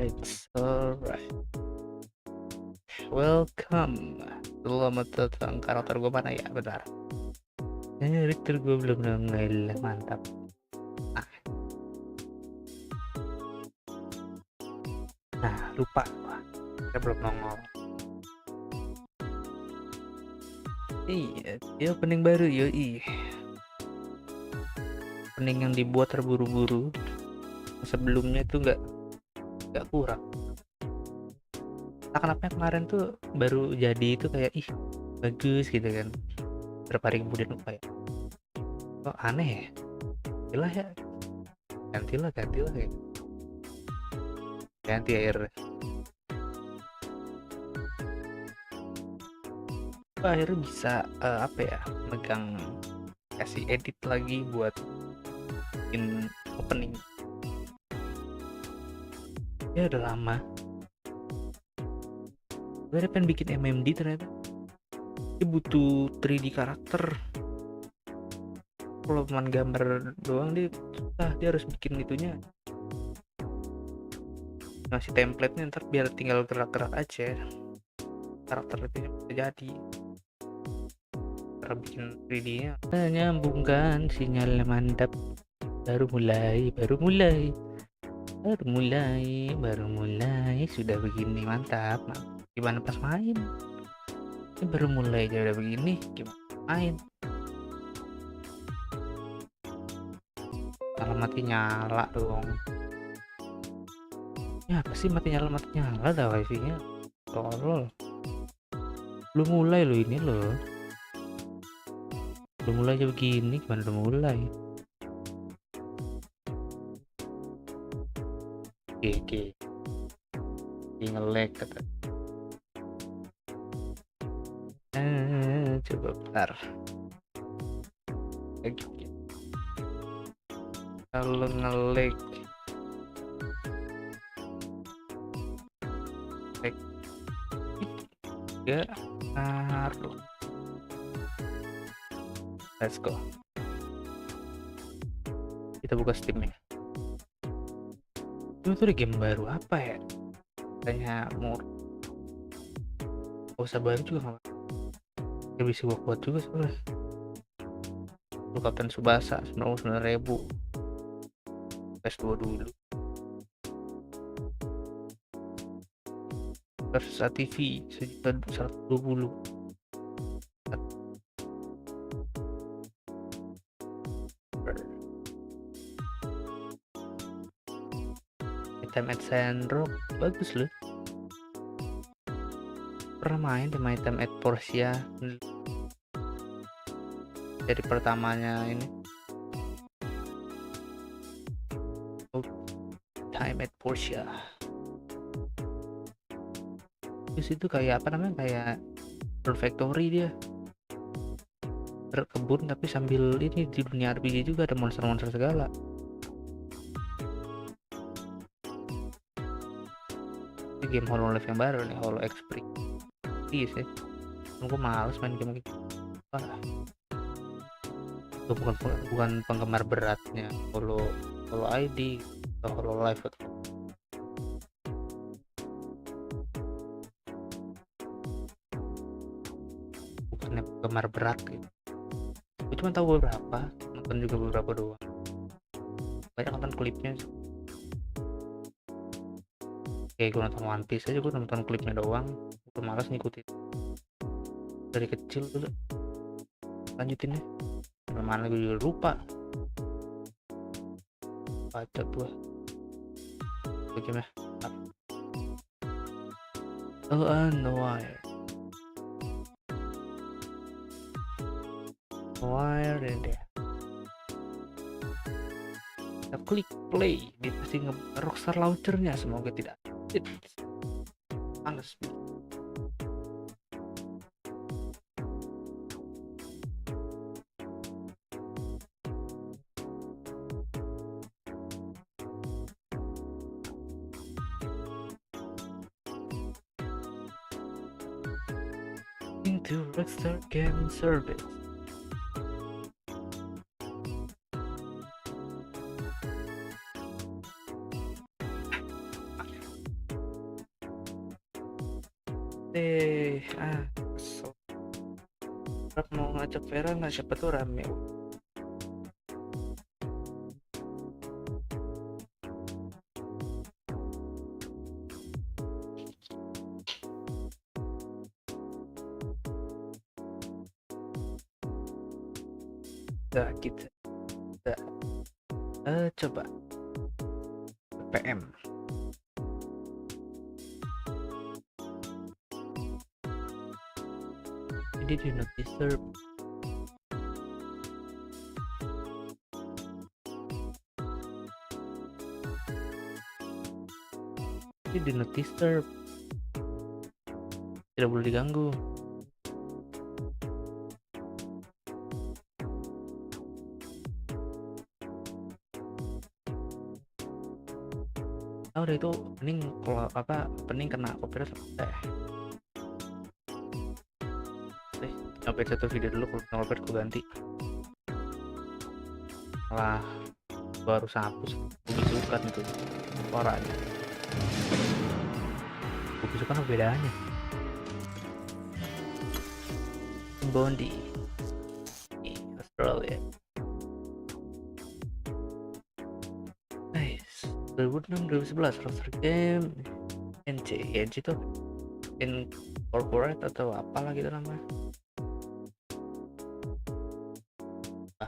alright. Welcome. Selamat datang. Karakter gue mana ya? Bentar. Karakter gue belum nongol. Mantap. Nah, lupa. Kita belum nongol. Iya, dia opening baru yoi. Opening yang dibuat terburu-buru. Sebelumnya itu nggak kurang. Nah, kenapa kemarin tuh baru jadi itu kayak bagus gitu kan. Berapa hari kemudian lupa ya. Kok aneh ya? Gantilah ya. Ganti air. Akhirnya bisa megang kasih edit lagi buat bikin opening. Ya udah lama. Gue pengen bikin MMD ternyata. Dia butuh 3D karakter. Kalau cuma gambar doang dia harus bikin itunya. Ngasih template-nya ntar biar tinggal gerak-gerak aja. Karakter itu bisa jadi. Cara bikin 3D-nya nyambungkan sinyal mantap. Baru mulai sudah begini mantap. Gimana pas main? Ini baru mulai aja udah begini, gimana main? Kalau mati nyala dong. Ya apa sih mati nyala dah wifi-nya. Tolol. Belum mulai loh ini loh. Belum mulai aja begini, gimana udah mulai? Oke. Nge-lag kata. Coba bentar. Lagi. Kalau nge-lag ya ngaruh. Let's go. Kita buka Steam-nya. Itu tuh game baru apa ya? Tanya mau usah baru juga nggak bisa gua kuat juga sebenarnya. Lu Kapten Subasa 99.000 PS2 dulu versus ATV 120. Item at Sandrock bagus loh. Pernah main sama item at Portia jadi pertamanya ini. Time at Portia. Terus itu kayak kayak Factory dia. Berkebun tapi sambil ini di dunia RPG juga ada monster-monster segala. Ini game Hololive yang baru nih, Holo Express. Iya sih. Gue males main game gitu. Gue bukan penggemar beratnya Holo ID atau Hololive atau bukannya penggemar berat gitu. Gue cuma tahu beberapa, nonton juga beberapa doang. Banyak nonton klipnya. Kayak gue nonton One Piece aja, gue nonton klipnya doang. Gue malas ngikutin dari kecil dulu. Lanjutin deh. Mana gue juga lupa. Bacot gue. Bagaimana? Noire. Noire deh. Kita klik play, dia pasti Rockstar launchernya, semoga tidak panas. Into Rockstar Game Service. Kesel. Mau ngajak Vera nggak, siapa tuh rame. Udah kita coba PM. Jadi do not disturb. Jadi do not disturb. Tidak boleh diganggu. Udah itu pening, kalau pening kena copyright update satu video dulu, kalau copyright gue ganti. Malah baru hapus bukan itu suaranya. Bukan apa bedanya? Bondi di Australia. Nice. 2006-2011 roster game NC itu incorporate atau apalah gitu namanya.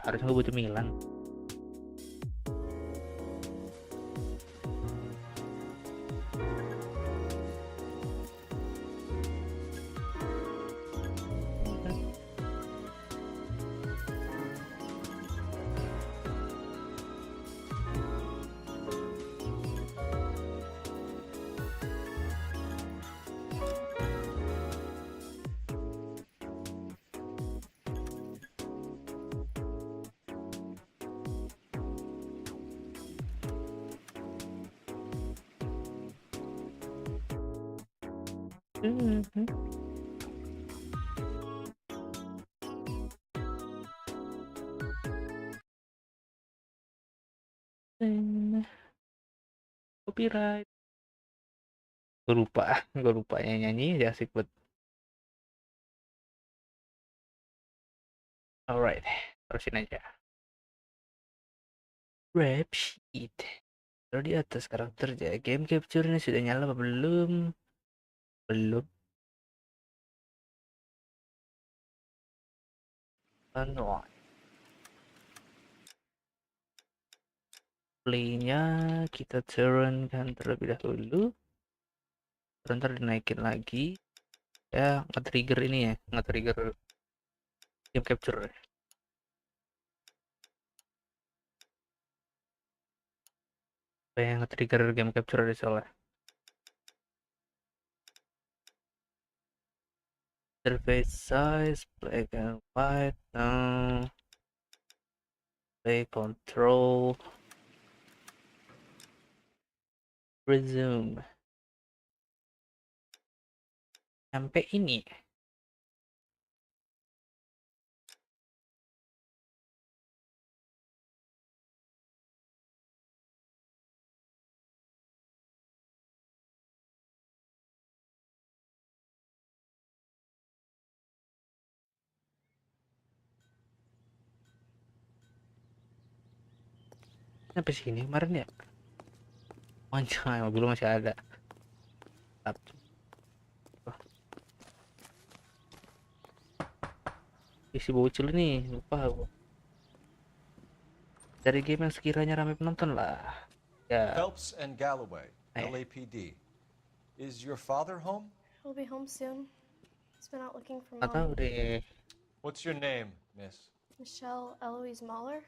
Harusnya gue butuh Milan. Copyright. Gue lupa nyanyi ya, asik banget. Alright, terusin aja. Rap sheet. Taruh di atas karakternya. Game capture-nya sudah nyala apa belum? Belum. Noire. Play-nya kita turunkan terlebih dahulu. Ntar dinaikin lagi. Ya, nge-trigger ini ya. Nge-trigger game capture. Yang nge-trigger game capture di soalnya. Surface size, black and white, no. Play control. Resume. Sampai ini. Sampai sini kemarin ya. Anjay, mobil masih ada. Isi bocil nih, lupa aku. Dari game yang sekiranya ramai penonton lah. Ya. Phelps and Galloway, LAPD. Is your father home? He'll be home soon. He's been out looking for Atau Mom. deh. What's your name, miss? Michelle Eloise Mahler?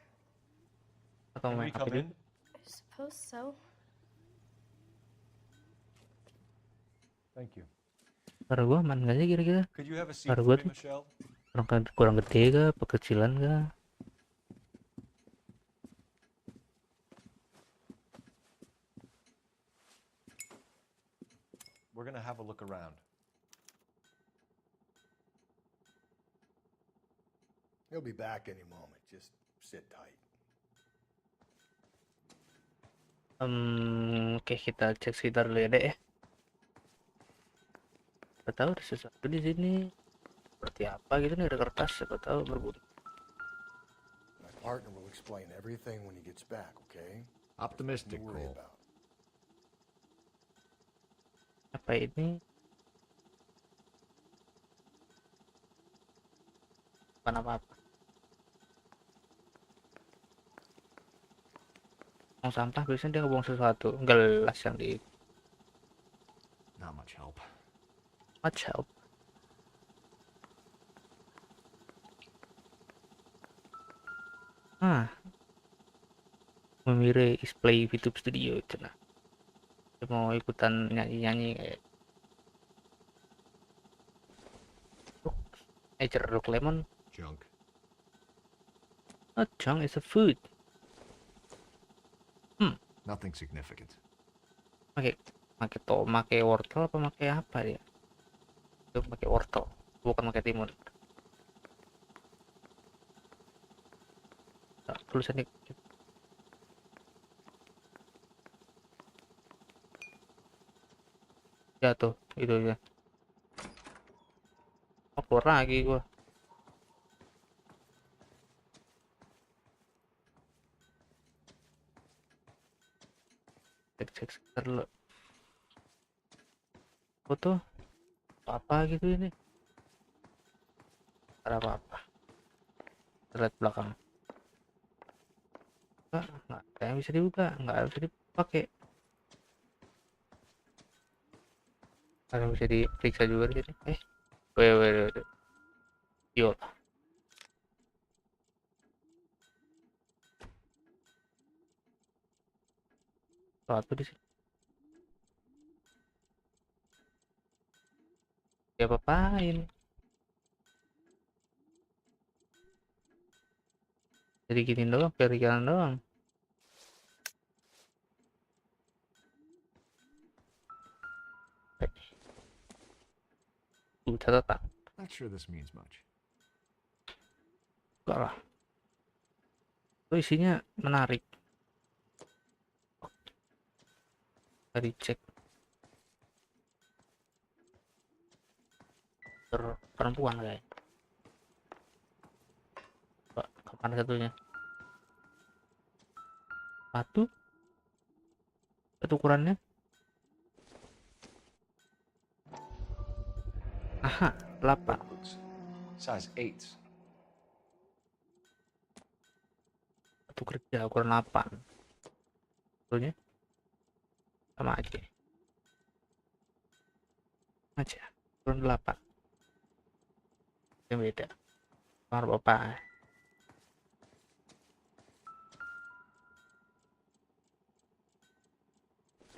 Atau Can we main come HP in? I suppose so. Thank you. Suara gua aman gak sih kira-kira? Could you have a seat Suara for gua me, tuh Michelle? kurang gede kah? Pekecilan kah? We're gonna have a look around. He'll be back any moment. Just sit tight. Oke, kita cek sekitar dulu ya dek ya. Kita tahu ada sesuatu di sini. Seperti apa gitu nih, ada kertas, siapa tahu berbunyi. My partner will explain everything when he gets back, okay? Optimistic, Nothing to worry Cole. about. Apa ini? Bukan apa-apa. Buang sampah biasanya dia ngebuang sesuatu. Gelas yang di Not much help. much help. Memire is play YouTube studio cenah. Dia mau ikutan nyanyi-nyanyi kayak jeruk lemon. Junk. Oh, junk is a food. Nothing significant. Pakai wortel apa pakai apa ya? Itu pakai wortel, bukan pakai timun. Nah, tulisannya ya tuh itu ya. Oh, keluar lagi gua. Cek sekitar dulu. Foto apa gitu ini? Ada apa-apa? Lihat belakang. Nggak ada yang bisa dibuka, nggak bisa dipakai. Ada yang bisa diperiksa juga di sini. Wait. Yo. Sesuatu di sini. Ya apain? Jadi gini doang, kiri kanan doang. Catatan. Not sure this means much. Enggak lah. Itu isinya menarik. Tadi cek. Perempuan kayak. Kapan satunya? Satu ukurannya. Aha, 8. Work boots. Size 8. Satu kerja ukuran 8. Satunya sama aja. Ukuran 8. Yang beda. Kamar bapak.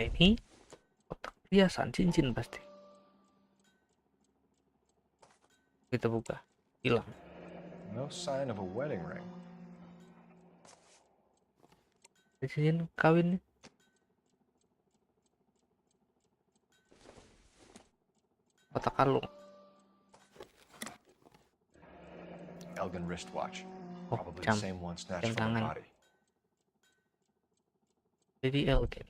Ini kotak perhiasan cincin pasti. Kita buka, hilang. No sign of a wedding ring. Cincin kawin nih. Kotak kalung. Elgin wristwatch. Oh, Probably jam. the same one snatched Jam from her tangan. body. Jadi Elgin.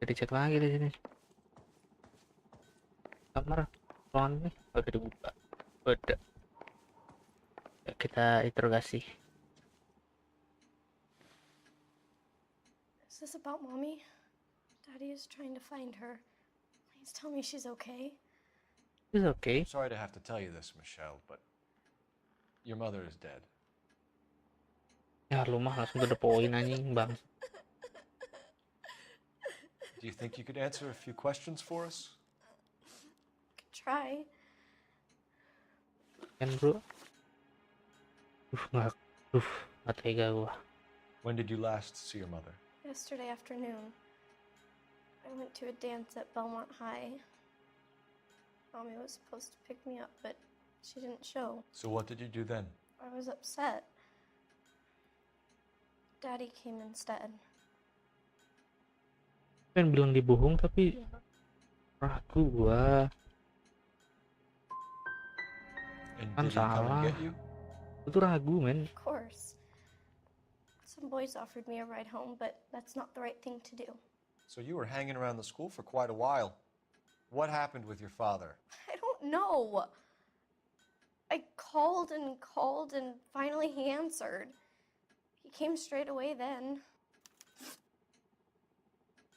Jadi cek lagi di sini. Kamar ruangan ini udah dibuka. Udah. Ya, kita interogasi. Is this about Mommy? Daddy is trying to find her. Please tell me she's okay. It's okay. Sorry to have to tell you this, Michelle, but your mother is dead. Ya lu mah langsung to the point anjing bang. Do you think you could answer a few questions for us? Could try. Kan bro. Nggak tega gua. When did you last see your mother? Yesterday afternoon, I went to a dance at Belmont High. Mommy was supposed to pick me up, but she didn't show. So what did you do then? I was upset. Daddy came instead. Kan bilang dibohong tapi ragu gua. And Kan did he come salah. and get you? Gue tuh ragu, men. Of course. Some boys offered me a ride home, but that's not the right thing to do. So you were hanging around the school for quite a while. What happened with your father? I don't know. I called and finally he answered. He came straight away then.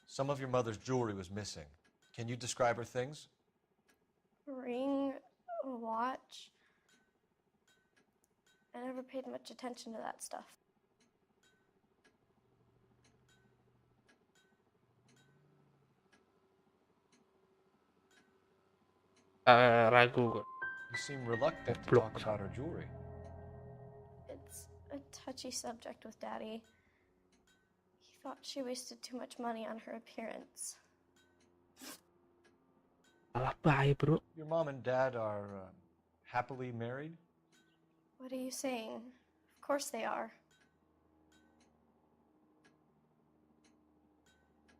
Some of your mother's jewelry was missing. Can you describe her things? A ring, a watch. I never paid much attention to that stuff. Ragu gue. You seem reluctant to Goblok. talk about her jewelry. It's a touchy subject with Daddy. He thought she wasted too much money on her appearance. Malah baik, bro. Your mom and dad are happily married? What are you saying? Of course they are.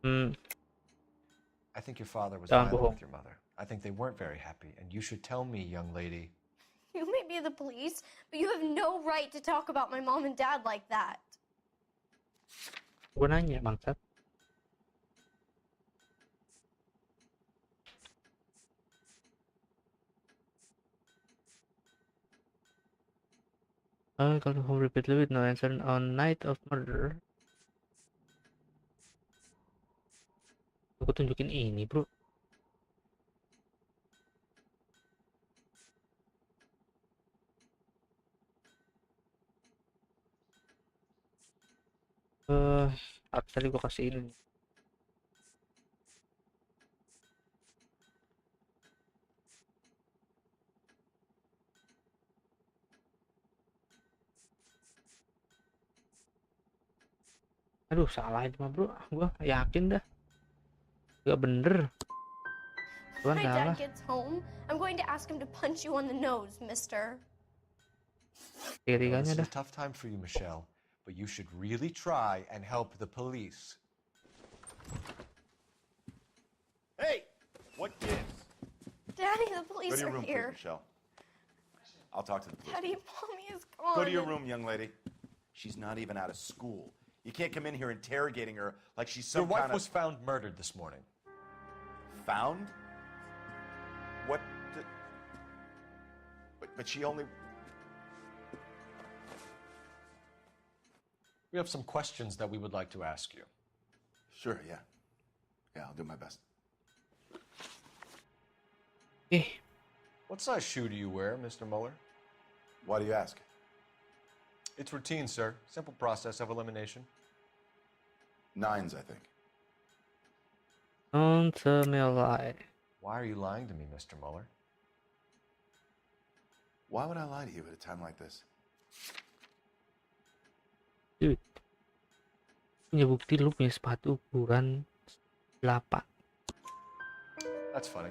I think your father was Jangan violent bohong. with your mother. I think they weren't very happy, and you should tell me, young lady. You may be the police, but you have no right to talk about my mom and dad like that. Gue nanya, bangsat. Call home repeatedly with no answer on night of murder. Aku tunjukin ini, bro. Tadi gue kasih ini. Aduh, salah itu mah, bro. Gue yakin dah. Gak bener. Tuhan My salah. dad gets home, I'm going to ask him to punch you on the nose, mister. This Tiga-tiganya is dah. a tough time for you, Michelle, but you should really try and help the police. Hey, what gives? Daddy, the Go police to your are room, here. please, Michelle. I'll talk to the police. Daddy, Mommy is gone. Go to your room, young lady. She's not even out of school. You can't come in here interrogating her like she's Your some wife kind of... was found murdered this morning. Found? What the... But she only... We have some questions that we would like to ask you. Sure, yeah. Yeah, I'll do my best. What size shoe do you wear, Mr. Mueller? Why do you ask? It's routine, sir. Simple process of elimination. 9s, I think. Don't tell me a lie. Why are you lying to me, Mr. Mueller? Why would I lie to you at a time like this? Dude. Punya bukti lu punya sepatu ukuran 8. That's funny.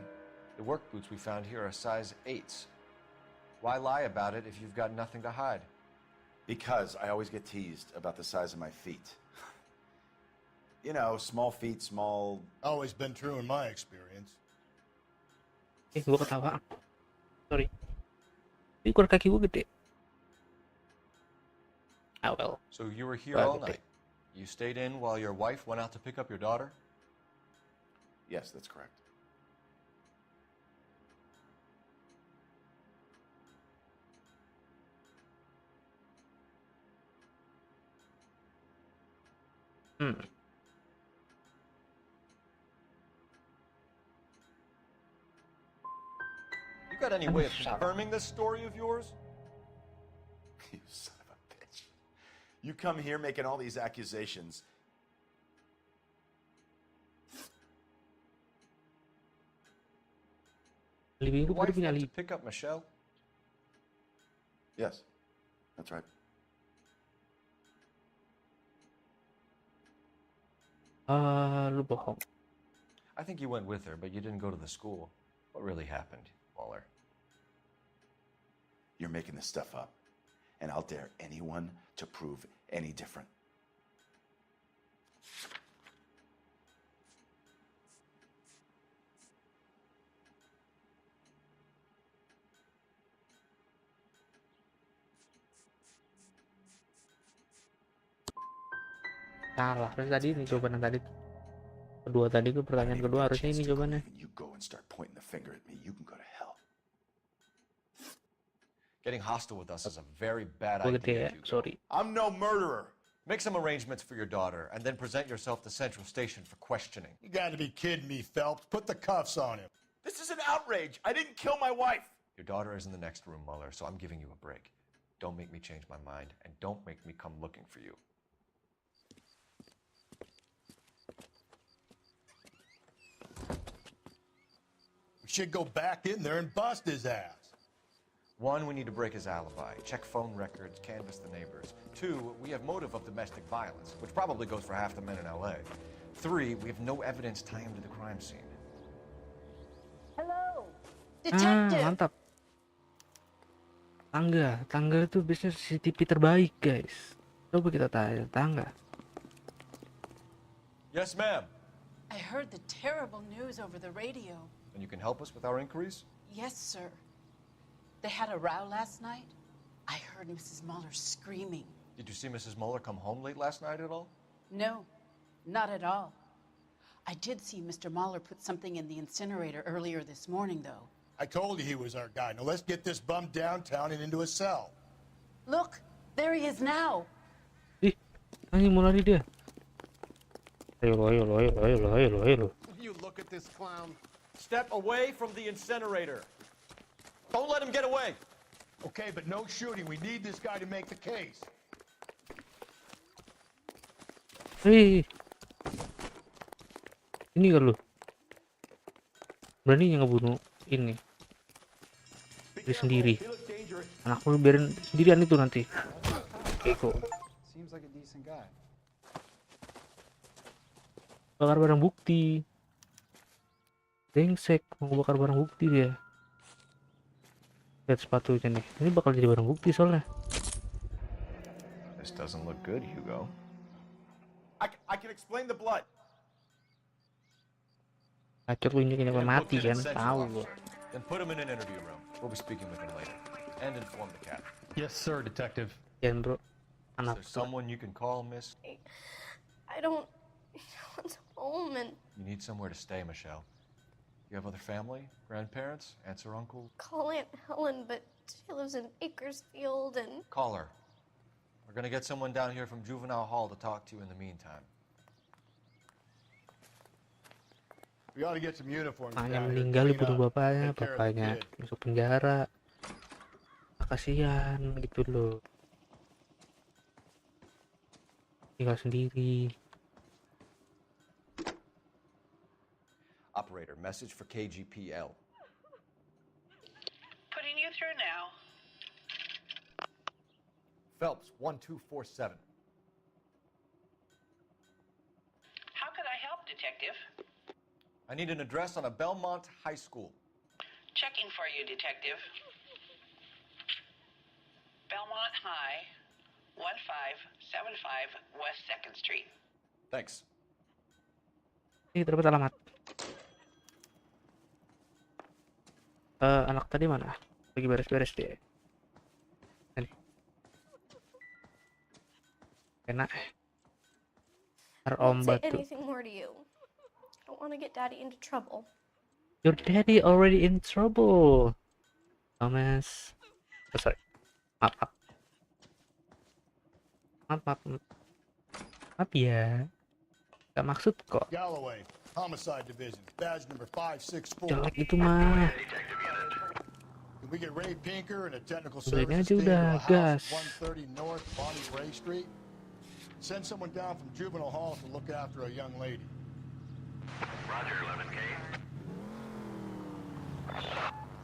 The work boots we found here are size 8s. Why lie about it if you've got nothing to hide? Because I always get teased about the size of my feet. You know, small feet, small... Always been true in my experience. Gue ketawa. Sorry. Ini ukuran kaki gue gede. Ah, well. So you were here Well, all okay. night. You stayed in while your wife went out to pick up your daughter? Yes, that's correct. You got any way of confirming this story of yours? You son of a bitch. You come here making all these accusations. Alibi Your gue wife punya went to alibi. pick up Michelle? Yes, that's right. Lu bohong. I think you went with her, but you didn't go to the school. What really happened, Mueller? You're making this stuff up, and I'll dare anyone to prove any different. Salah. Terus tadi ini jawaban yang tadi kedua tadi tuh, I don't pertanyaan even kedua get a harusnya chance ini to go jawabannya. leave and you go and start pointing the finger at me. You can go to hell. Getting hostile with us is a very bad Gue gede idea, ya, Hugo. sorry. I'm no murderer. Make some arrangements for your daughter, and then present yourself to Central Station for questioning. You gotta be kidding me, Phelps. Put the cuffs on him. This is an outrage. I didn't kill my wife. Your daughter is in the next room, Mueller, so I'm giving you a break. Don't make me change my mind, and don't make me come looking for you. We should go back in there and bust his ass. One, we need to break his alibi, check phone records, canvass the neighbors. Two, we have motive of domestic violence, which probably goes for half the men in LA. Three, we have no evidence tying him to the crime scene. Hello, Ah, detective. mantap. Tangga itu biasanya CCTV terbaik, guys. Coba kita tanya tangga. Yes, ma'am. I heard the terrible news over the radio. And you can help us with our inquiries? Yes, sir. They had a row last night. I heard Mrs. Mueller screaming. Did you see Mrs. Mueller come home late last night at all? No, not at all. I did see Mr. Mueller put something in the incinerator earlier this morning, though. I told you he was our guy. Now let's get this bum downtown and into a cell. Look, there he is now. Ih, anjing mau lari dia. Ayo lo. You look at this clown. Step away from the incinerator. Don't let him get away. Okay, but no shooting. We need this guy to make the case. Hei. Ini kan lu. Berani ngebunuh ini. Diri sendiri. Anak lu biarin sendirian itu nanti. Eko. Seems like a decent guy. Bakar barang bukti. Brengsek, mau bakar barang bukti dia. Lihat sepatunya nih. Ini bakal jadi barang bukti soalnya. This doesn't look good, Hugo. I can explain the blood. Acur lu ini kenapa mati kan? Tahu gua. Then put him in an interview room. We'll be speaking with him later. And inform the captain. Yes, sir, detective. Jangan bro. Is Anak there someone you can call, miss? I don't want to home, and You need somewhere to stay, Michelle. You have other family? Grandparents? Aunts or uncles? call Aunt Helen, but she lives in Bakersfield, and Call her. We're gonna get someone down here from Juvenile Hall to talk to you in the meantime. We ought to get some uniforms anaknya down here. meninggal Clean dibunuh up. bapaknya, Take care of the bapaknya kid. masuk penjara. Kasihan gitu loh. Tinggal sendiri. Operator, message for KGPL. Putting you through now. Phelps, 1247. How could I help, Detective? I need an address on a Belmont High School. Checking for you, Detective. Belmont High, 1575 West 2nd Street. Thanks. Ini dapat alamat. Anak tadi mana? Lagi beres-beres dia. Ini. Enak. Ntar I om won't say batu. anything more to you. I don't want to get Daddy into trouble. Your daddy already in trouble. Thomas. Oh, sorry. Maaf. Maaf ya. Gak maksud kok. Galloway, Homicide Division, badge number 564. Jelek itu mah. Can we get Ray Pinker and a technical Udahin services aja team to udah, a house gas. at 130 North Bonnie Ray Street? Send someone down from Juvenile Hall to look after a young lady. Roger, 11K.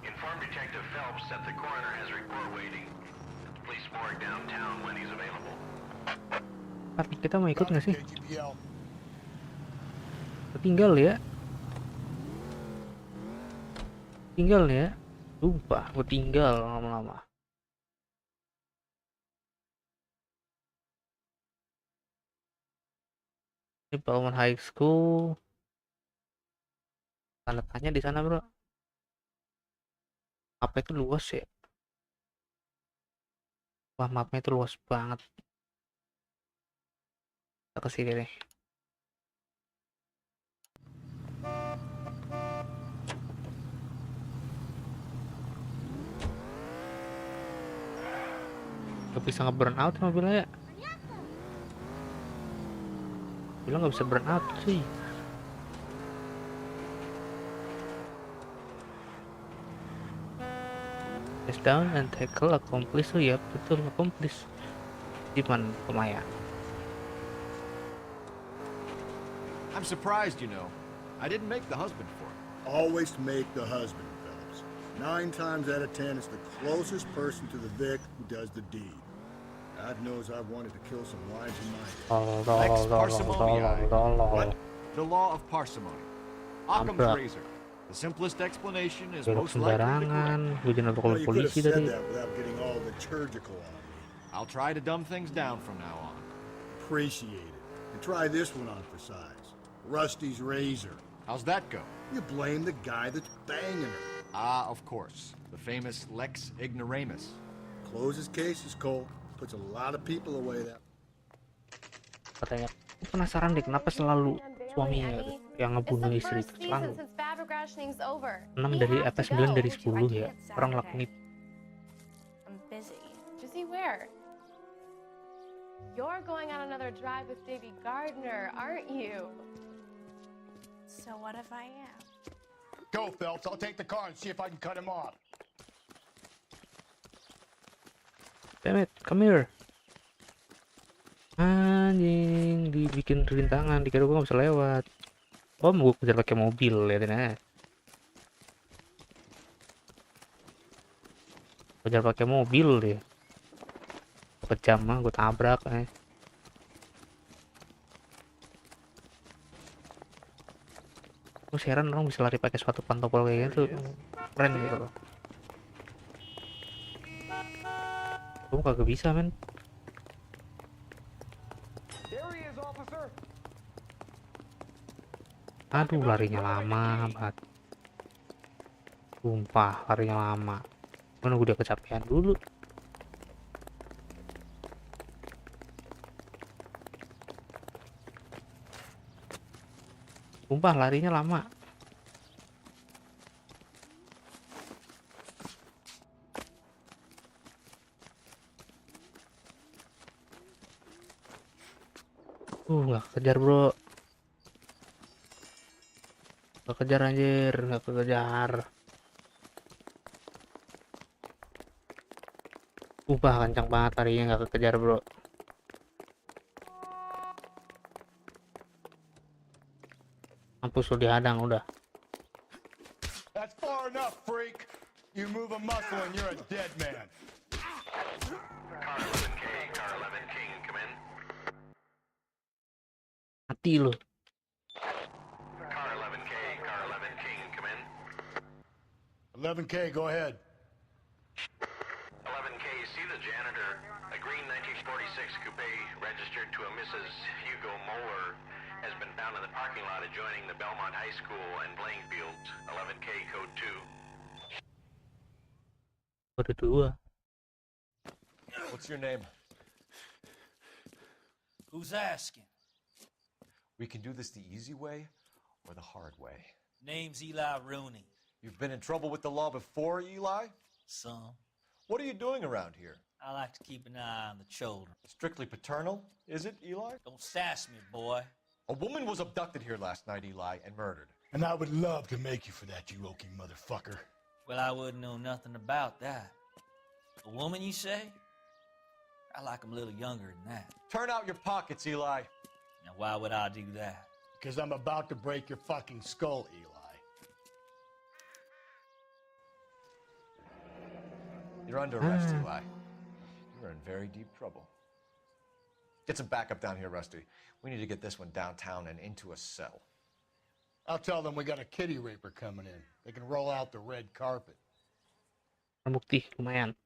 Inform Detective Phelps that the coroner has a report waiting at the police morgue downtown when he's available. Tapi kita mau ikut nggak sih? KGPL. Tinggal ya. Tinggal ya. Lupa, gue tinggal lama-lama. Ini Belmont High School. Tanda tanya di sana bro. Apa itu luas ya? Wah, mapnya itu luas banget. Kita ke sini nih. Gak bisa nge-burn out mobilnya ya. Bilang nggak bisa burn out sih. Press down and tackle accomplish. Oh ya betul, accomplish. Gimana lumayan. I'm surprised, you know. I didn't make the husband for it. Always make the husband, fellas. 9 times out of 10, it's the closest person to the Vic who does the deed. God knows I've wanted to kill some wives in my day. Lex parsimony. What? The law of parsimony. Occam's Abrak. razor. The simplest explanation is Jorok most likely the correct. sembarangan. Gue jangan Well, kalau you could have polisi said tadi. that without getting all liturgical on me. I'll try to dumb things down from now on. Appreciate it. And try this one on for size. Rusty's razor. How's that go? You blame the guy that's banging her. Ah, of course. The famous Lex ignoramus. Closes cases, Cole. Puts a lot of people away that. Katanya, aku penasaran deh kenapa selalu suaminya yang ngebunuh istri itu selalu. 6 dari apa 9 dari 10 ya orang lakuin itu. I'm busy. Busy where? You're going on another drive with Davy Gardner, aren't you? So what if I am? Go, Phelps. I'll take the car and see if I can cut him off. Damn it, come here. Anjing, dibikin rintangan, dikira gua nggak bisa lewat. Oh, mau gua kejar pakai mobil, liatin aja. Kejar pakai mobil deh. Kejam mah, gua tabrak. Gue heran orang bisa lari pakai sepatu pantopel kayak gitu, keren gitu loh. Gue kagak bisa men. Aduh larinya lama banget. Sumpah larinya lama. Gue nunggu dia kecapean dulu. Sumpah larinya lama. Nggak kejar bro. Nggak kejar anjir, nggak kejar. Kencang banget larinya, nggak kejar bro. Mampus lu dihadang udah. That's far enough, freak. You move a muscle and you're a dead man. Car 11K, car 11 King, come in. Mati lu. Car 11K, car 11 King, come in. 11K, go ahead. 11K, see the janitor. A green 1946 coupe registered to a Mrs. Hugo Moeller has been found in the parking lot adjoining the Belmont High School and playing fields. 11K, code 2. Kode 2. What's your name? Who's asking? We can do this the easy way or the hard way. Name's Eli Rooney. You've been in trouble with the law before, Eli? Some. What are you doing around here? I like to keep an eye on the children. Strictly paternal, is it, Eli? Don't sass me, boy. A woman was abducted here last night, Eli, and murdered. And I would love to make you for that, you oaking motherfucker. Well, I wouldn't know nothing about that. A woman, you say? I like 'em a little younger than that. Turn out your pockets, Eli. Now, why would I do that? Because I'm about to break your fucking skull, Eli. You're under arrest, Eli. You're in very deep trouble. Get some backup down here, Rusty. We need to get this one downtown and into a cell. I'll tell them we got a kitty raper coming in. They can roll out the red carpet. Bukti lumayan.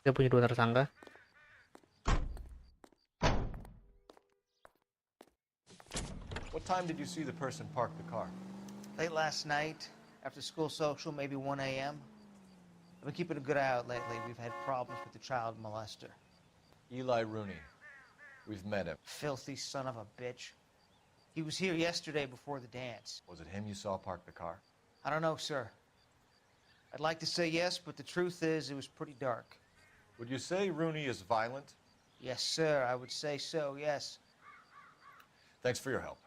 Kita punya 2 tersangka. What time did you see the person park the car? Late last night, after school social, maybe 1 a.m. I've been keeping a good eye out lately. We've had problems with the child molester. Eli Rooney. We've met him. Filthy son of a bitch. He was here yesterday before the dance. Was it him you saw park the car? I don't know, sir. I'd like to say yes, but the truth is it was pretty dark. Would you say Rooney is violent? Yes, sir. I would say so, yes. Thanks for your help.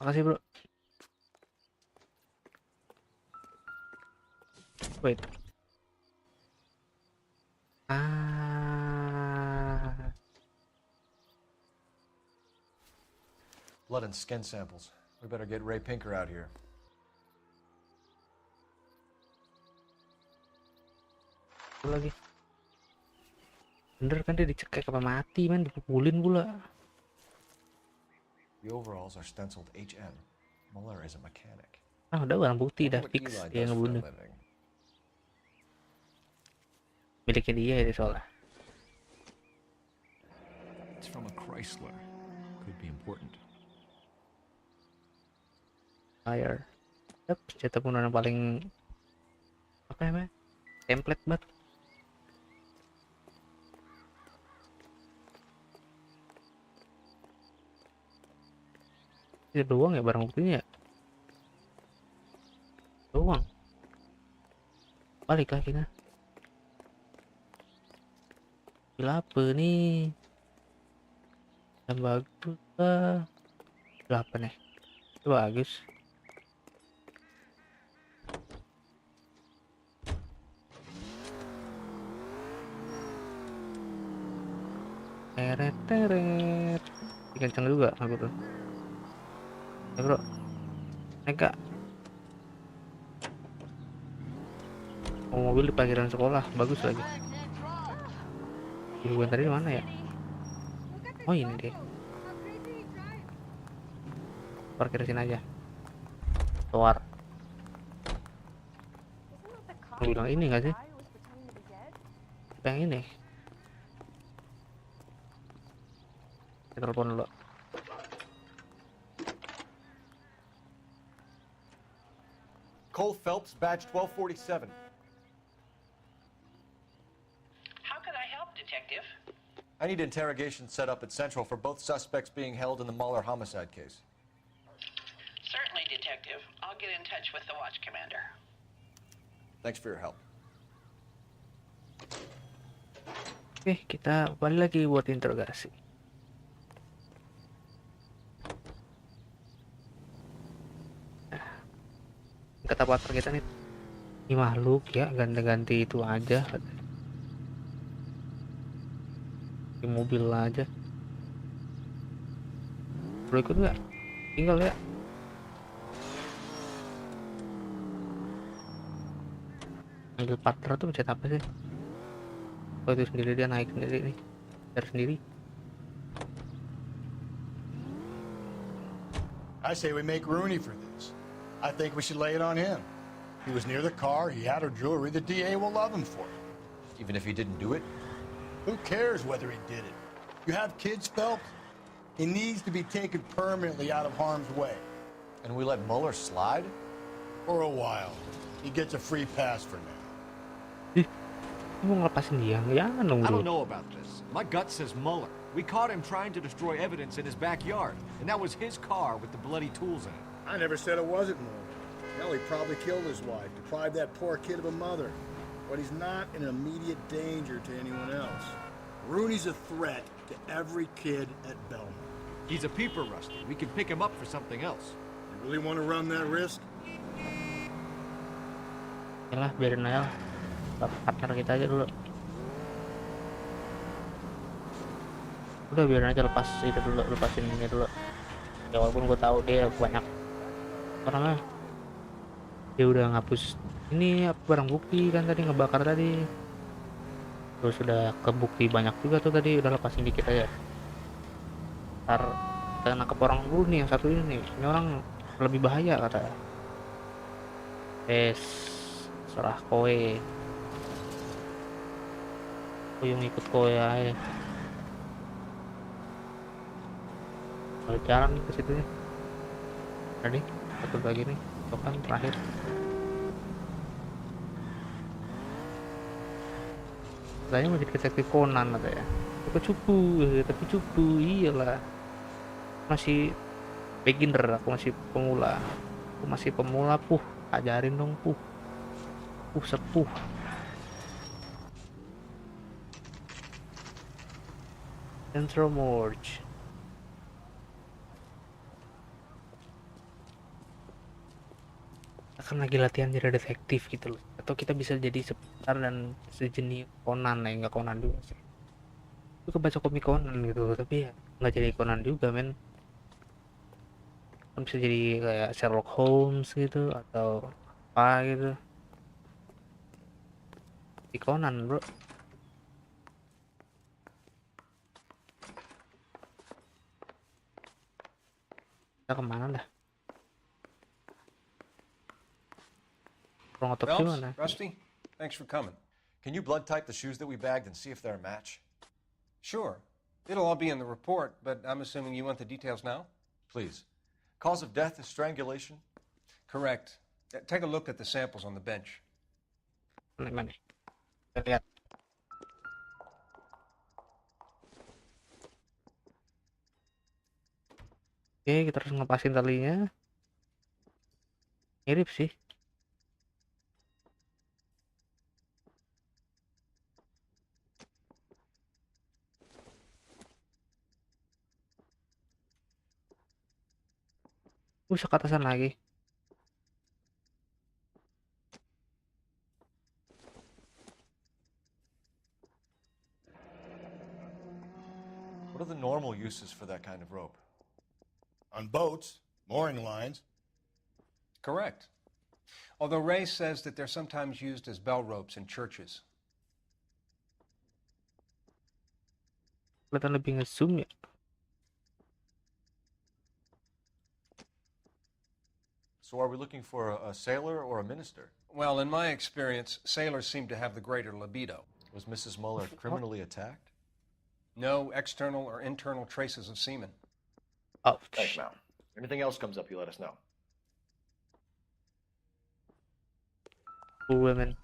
Makasih bro. Wait. Blood and skin samples. We better get Ray Pinker out here. Lagi. Bener kan dia dicekek apa mati man, dipukulin pula. The overalls are stenciled HM. Mueller is a mechanic. Ah, udah barang bukti dah fix dia ngebunuh. Miliknya dia itu soalnya. It's from a Chrysler. Could be important. Fire. Yap, senjata pembunuhan yang paling apa namanya? Template banget. Itu doang ya barang buktinya ya? Doang. Balik lagi nah. Gila apa nih? Yang bagus lah. Gila apa nih? Itu bagus. Teret. Kenceng juga aku tuh. Ya bro, naik gak? Mobil di parkiran sekolah, bagus lagi. Gue tadi mana ya? Oh ini deh. Parkir sini aja. Keluar. Gue bilang ini gak sih? Yang ini. Kita telepon dulu. Cole Phelps, badge 1247. How could I help, Detective? I need interrogation set up at Central for both suspects being held in the Mueller homicide case. Certainly, Detective. I'll get in touch with the watch commander. Thanks for your help. Oke, kita balik lagi buat interogasi. Kata partner kita nih, ini makhluk ya, ganti-ganti itu aja di mobil aja. Perlu ikut nggak? Tinggal ya. Ambil partner tuh pencet apa sih? Oh itu sendiri, dia naik sendiri nih, dari sendiri. I say we make Rooney for this. I think we should lay it on him. He was near the car, he had her jewelry, the DA will love him for it. Even if he didn't do it? Who cares whether he did it? You have kids, Phelps? He needs to be taken permanently out of harm's way. And we let Mueller slide? For a while. He gets a free pass for now. Mau ngelepasin dia? Jangan dong I bro. don't know about this. My gut says Mueller. We caught him trying to destroy evidence in his backyard, and that was his car with the bloody tools in it. I never said it wasn't Mueller. Hell, he probably killed his wife, deprived that poor kid of a mother. But he's not in immediate danger to anyone else. Rooney's a threat to every kid at Belmont. He's a peeper, Rusty. We can pick him up for something else. You really want to run that risk? Yalah, biarin aja lah. Partner kita aja dulu. Udah biarin aja, lepas itu dulu, lepasin ini dulu. Ya walaupun gue tahu dia banyak orangnya. Dia udah ngapus ini apa barang bukti kan tadi, ngebakar tadi. Terus udah kebukti banyak juga tuh tadi, udah lepasin dikit aja. Ntar kita nangkep orang dulu nih, yang satu ini nih. Ini orang lebih bahaya katanya. Serah kowe. Kowe yang ikut kowe aja. Ada jalan nih ke situ ya. Tadi satu lagi nih, sopan terakhir. katanya mau jadi detektif Conan katanya. Tapi cupu iyalah, masih beginner, aku masih pemula, ajarin dong, sepuh. Central Morgue. Akan lagi latihan jadi detektif gitu loh, atau kita bisa jadi sebentar dan sejenis Conan, nggak Conan juga sih, itu kebaca komik Conan gitu, tapi ya nggak jadi Conan juga men, kan bisa jadi kayak Sherlock Holmes gitu atau apa gitu di Conan bro. Kita kemana dah? Ruang otopsi Phelps, mana? Rusty, thanks for coming. Can you blood type the shoes that we bagged and see if they're a match? Sure. It'll all be in the report, but I'm assuming you want the details now? Please. Cause of death is strangulation? Correct. Take a look at the samples on the bench. Mana? Kita lihat. Oke, kita harus ngepasin talinya. Mirip sih. Bisa ke atasan lagi. What are the normal uses for that kind of rope? On boats, mooring lines. Correct. Although Ray says that they're sometimes used as bell ropes in churches. Kelihatan lebih nge-zoom ya. So are we looking for a sailor or a minister? Well, in my experience, sailors seem to have the greater libido. Was Mrs. Muller criminally attacked? No external or internal traces of semen. Oh, Thanks, Mal. Anything else comes up, you let us know. women.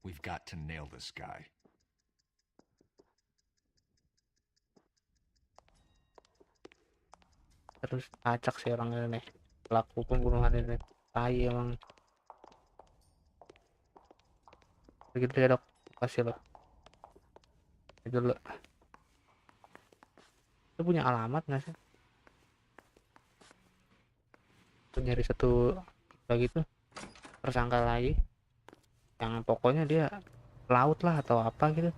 We've got to nail this guy. Terus acak sih orang ini nih, pelaku pembunuhan ini. Tai emang. Begitu ya dok, kasih lo. Itu lo. Itu punya alamat nggak sih? Tuh nyari satu lagi tuh tersangka lagi. Yang pokoknya dia laut lah atau apa gitu.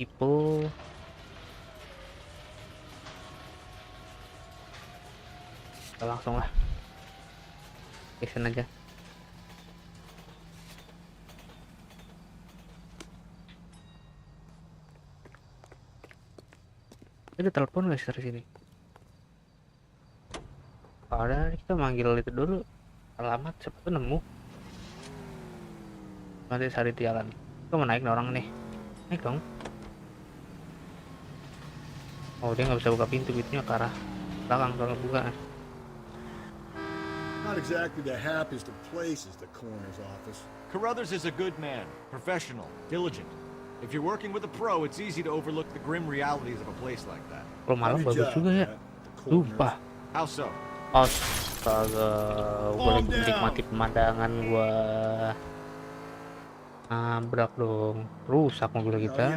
People kita langsung lah action aja. Ada telepon nggak sih dari sini? Ada, kita manggil itu dulu, alamat siapa tuh nemu. Nanti cari di jalan. Kita mau naik nih orang nih, naik dong. Oh dia nggak bisa buka pintu, pintunya ke arah belakang kalau buka. Not exactly the happiest of places, the coroner's office. Carruthers is a good man, professional, diligent. If you're working with a pro, it's easy to overlook the grim realities of a place like that. Kalau malam bagus juga ya. Lupa. How so? Astaga, gue lagi menikmati pemandangan, gua nabrak dong, rusak mobil kita.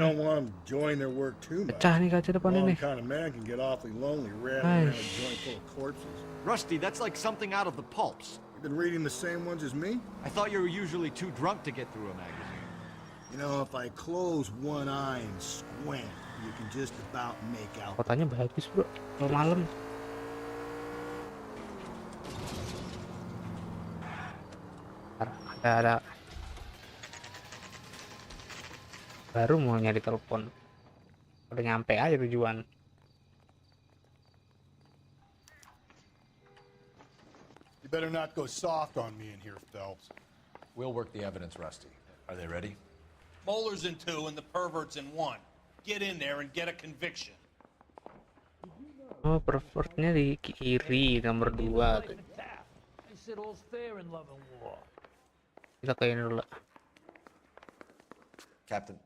Pecah nih kaca depan ini. Rusty, that's like something out of the pulps. You've been reading the same ones as me? I thought you were usually too drunk to get through a magazine. You know, if I close one eye and squint, you can just about make out. Kotanya bagus bro, kalau malam. Ada baru mau nyari telepon, udah nyampe aja tujuan. You better not go soft on me in here, Phelps. We'll work the evidence, Rusty. Are they ready? Moeller's in 2 and the pervert's in 1. Get in there and get a conviction. Oh, pervertnya di kiri nomor 2 tuh. They said all's fair in love and war. Kita kayak dulu. Captain,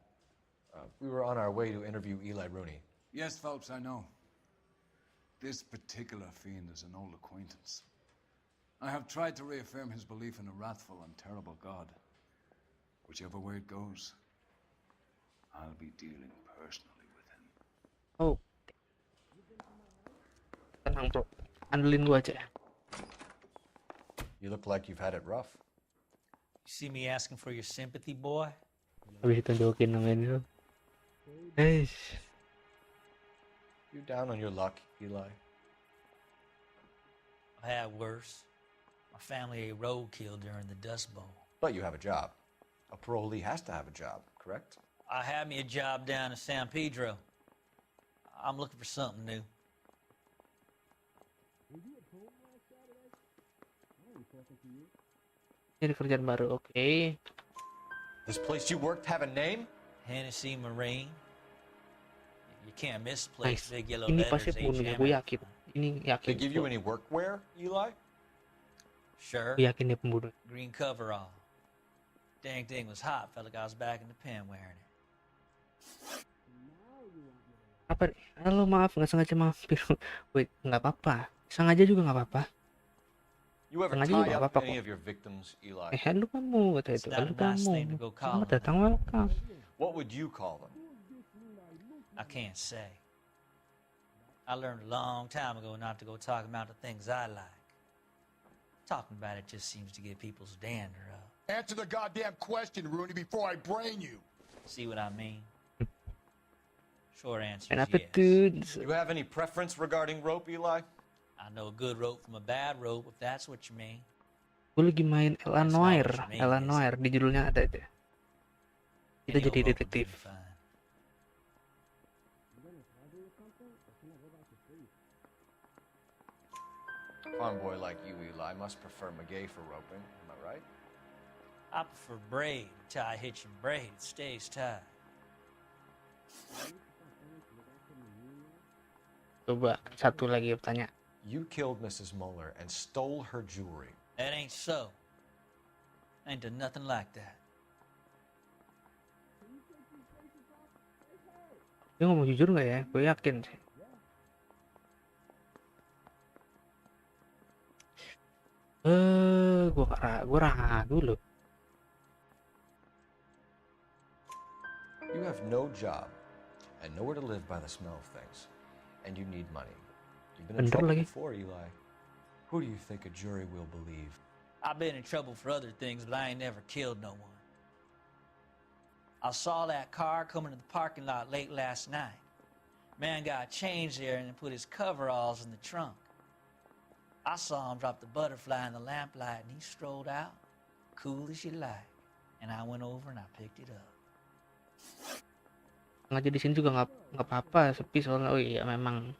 we were on our way to interview Eli Rooney. Yes, Phelps, I know. This particular fiend is an old acquaintance. I have tried to reaffirm his belief in a wrathful and terrible God. Whichever way it goes, I'll be dealing personally with him. Oh. Tenang bro, andelin gua aja. You look like you've had it rough. You see me asking for your sympathy, boy? Habis ditunjukin namanya itu. Eish. You down on your luck, Eli? I've had worse. My family ate roadkill during the Dust Bowl. But you have a job. A parolee has to have a job, correct? I had me a job down in San Pedro. I'm looking for something new. Ini kerjaan baru, oke. This place you worked have a name? Hennessy Marine. You can't miss the place. Nice. Big yellow Ini letters, pasti pembunuhnya, gue yakin. Ini yakin. They give you any workwear, Eli? Sure. Gue yakin dia pembunuh. Green coverall. Dang thing was hot. Felt like I was back in the pen wearing it. Apa? Halo, maaf, nggak sengaja mampir. Wait, nggak apa-apa. Sengaja juga nggak apa-apa. You ever Sengaja juga tie nggak up apa-apa any kok. of your victims, Eli? Lu kamu kata itu. Lu kamu. Selamat datang, welcome. What would you call them? I can't say. I learned a long time ago not to go talking about the things I like. Talking about it just seems to get people's dander up. Answer the goddamn question, Rooney, before I brain you. See what I mean? Short answer And is yes. Do you have any preference regarding rope, Eli? I know a good rope from a bad rope, if that's what you mean. Gue lagi main Noire. Noire di judulnya ada itu. Kita Any jadi old rope would detektif. be fine. A farm boy like you, Eli, must prefer McGay for roping. Am I right? I prefer braid. Tie hitching braid. It stays tight. Coba satu lagi bertanya. You killed Mrs. Mueller and stole her jewelry. That ain't so. I ain't done nothing like that. Dia ngomong jujur nggak ya? Gue yakin sih. Gue ragu loh. You have no job and nowhere to live by the smell of things, and you need money. You've been in Bener trouble lagi. before, Eli. Who do you think a jury will believe? I've been in trouble for other things, but I ain't never killed no one. I saw that car coming to the parking lot late last night. Man got changed there and then put his coveralls in the trunk. I saw him drop the butterfly in the lamplight and he strolled out, cool as you like. And I went over and I picked it up. Ngaji di sini juga nggak apa-apa, sepi soalnya. Oh iya memang.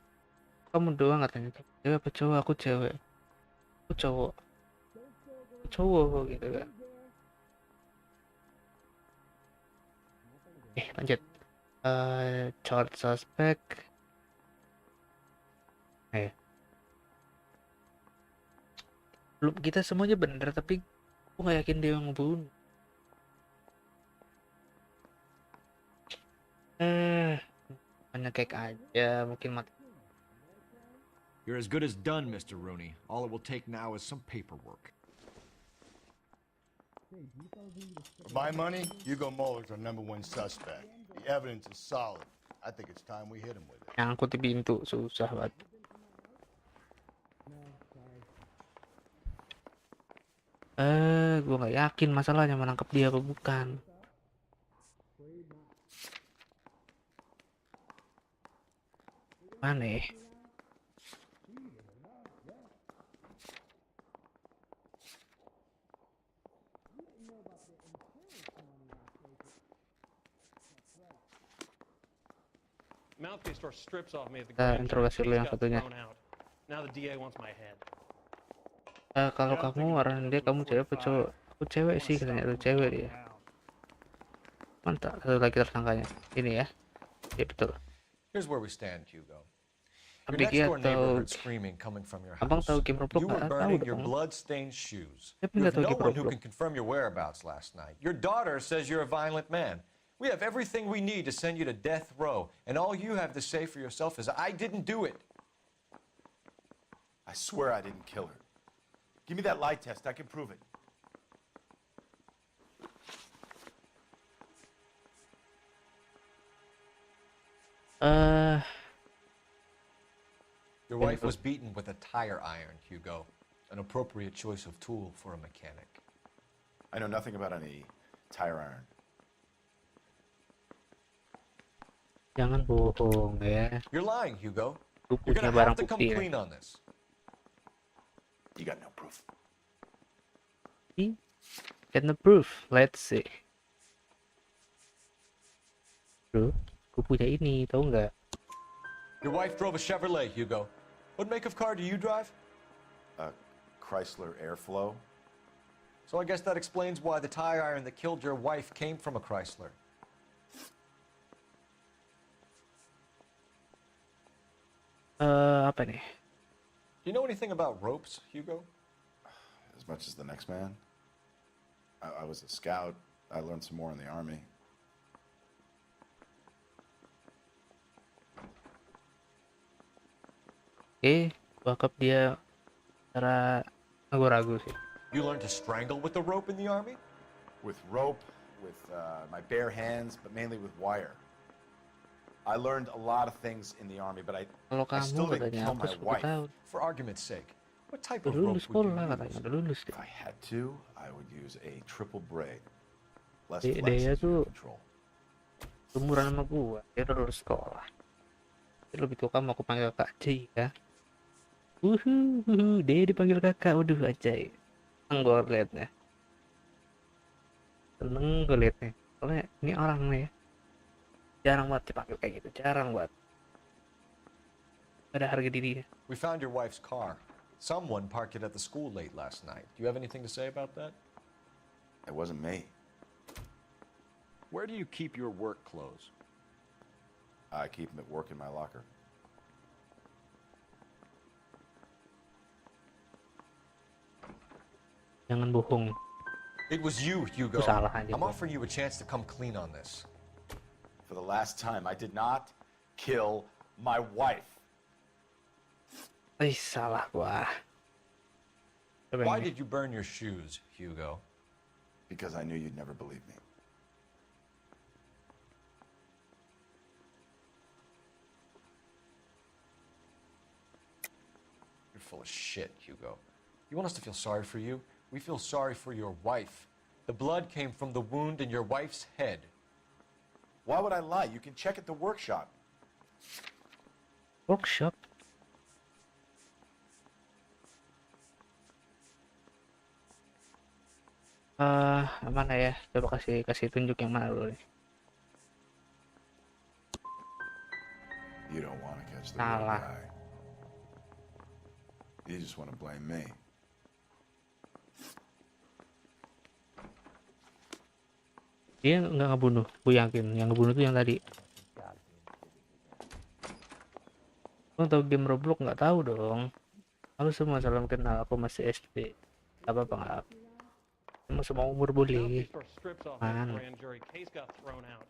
Kamu doang katanya. Cewek apa cowok? Aku cewek. Aku cowok. Cowok gitu kan. Lanjut. Short suspect. Belum, kita semuanya bener tapi aku nggak yakin dia yang ngebunuh. Hanya kayak aja mungkin mati. You're as good as done, Mr. Rooney. All it will take now is some paperwork. For my money, Hugo Mueller's our #1 suspect. The evidence is solid. I think it's time we hit him with it. Nyangkut di pintu susah banget. Gue nggak yakin masalahnya menangkap dia apa bukan. Mana ya? Mouthpiece store strips off me at the Kita grand interogasi dulu jury. yang Got satunya. thrown out. Now the DA wants my head. Kalau kamu orang dia, kamu cewek apa cowok? Aku cewek sih katanya, tuh cewek dia. Mantap, satu lagi tersangkanya. Ini ya. Iya betul. Here's where we stand, Hugo. Your Abang next door neighbor tahu, heard screaming coming from your abang house. tahu game Roblox You were nggak? Tahu burning your dong. blood-stained shoes. Tapi You nggak have tahu no game one who Roblox. can confirm your whereabouts last night. Your daughter says you're a violent man. We have everything we need to send you to death row, and all you have to say for yourself is, I didn't do it. I swear I didn't kill her. Give me that lie test. I can prove it. Your wife was beaten with a tire iron, Hugo. An appropriate choice of tool for a mechanic. I know nothing about any tire iron. Jangan bohong ya. You're lying, Hugo. Lu You're punya gonna barang have to come bukti ya. clean on this. You got no proof. Get the proof. Let's see. Bro, gue punya ini, tau nggak? Your wife drove a Chevrolet, Hugo. What make of car do you drive? A Chrysler Airflow. So I guess that explains why the tire iron that killed your wife came from a Chrysler. Apa nih? Do you know anything about ropes, Hugo? As much as the next man. I was a scout. I learned some more in the army. Bokap dia cara ragu-ragu sih. You learned to strangle with the rope in the army? With rope, with my bare hands, but mainly with wire. I learned a lot of things in the army, but I still didn't kill my wife. For argument's sake, what type of Udah rope lulus would you sekolah use? katanya, udah lulus If dia. I had to, I would use a triple braid. Less Dia flexible tuh control. umuran sama gua, dia udah lulus sekolah. Dia lebih tua kamu, aku panggil Kak Ci ya. Dia dipanggil kakak, waduh ajaib. Seneng gue liatnya. Seneng gue liatnya. Soalnya ini orang nih ya. Jarang banget dipanggil kayak gitu, jarang banget. Ada harga diri. We found your wife's car. Someone parked it at the school late last night. Do you have anything to say about that? It wasn't me. Where do you keep your work clothes? I keep them at work in my locker. Jangan bohong. It was you, Hugo. Salah aja I'm gua. offering you a chance to come clean on this. For the last time, I did not kill my wife. Salah gua. Why did you burn your shoes, Hugo? Because I knew you'd never believe me. You're full of shit, Hugo. You want us to feel sorry for you? We feel sorry for your wife. The blood came from the wound in your wife's head. Why would I lie? You can check at the workshop. Workshop? Mana ya? Coba kasih tunjuk yang mana dulu nih. You don't want to catch the real Salah. guy. You just want to blame me. Dia nggak ngebunuh, gue yakin. Yang ngebunuh tuh yang tadi. Lo tau game Roblox nggak tahu dong. Halo semua, salam kenal. Aku masih SD. Gak apa-apa nggak. Cuma semua umur boleh. Mouthpiece store strips off Man. the grand jury. Case got thrown out.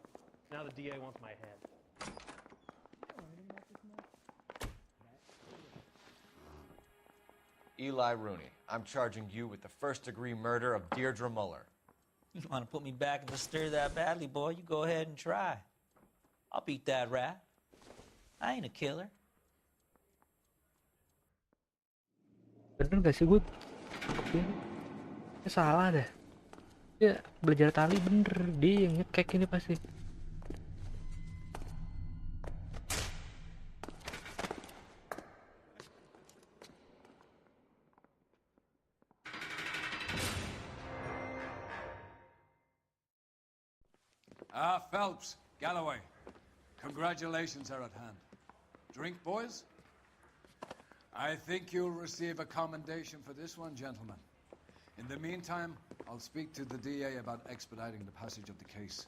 Now the DA wants my head. Eli Rooney, I'm charging you with the first-degree murder of Deirdre Muller. You want to put me back in the stir that badly, boy? You go ahead and try. I'll beat that rat. I ain't a killer. Bener gak sih gue? Salah dah. Dia belajar tali bener. Dia yang ngekek ini pasti. Phelps, Galloway, congratulations are at hand. Drink, boys? I think you'll receive a commendation for this one, gentlemen. In the meantime, I'll speak to the DA about expediting the passage of the case.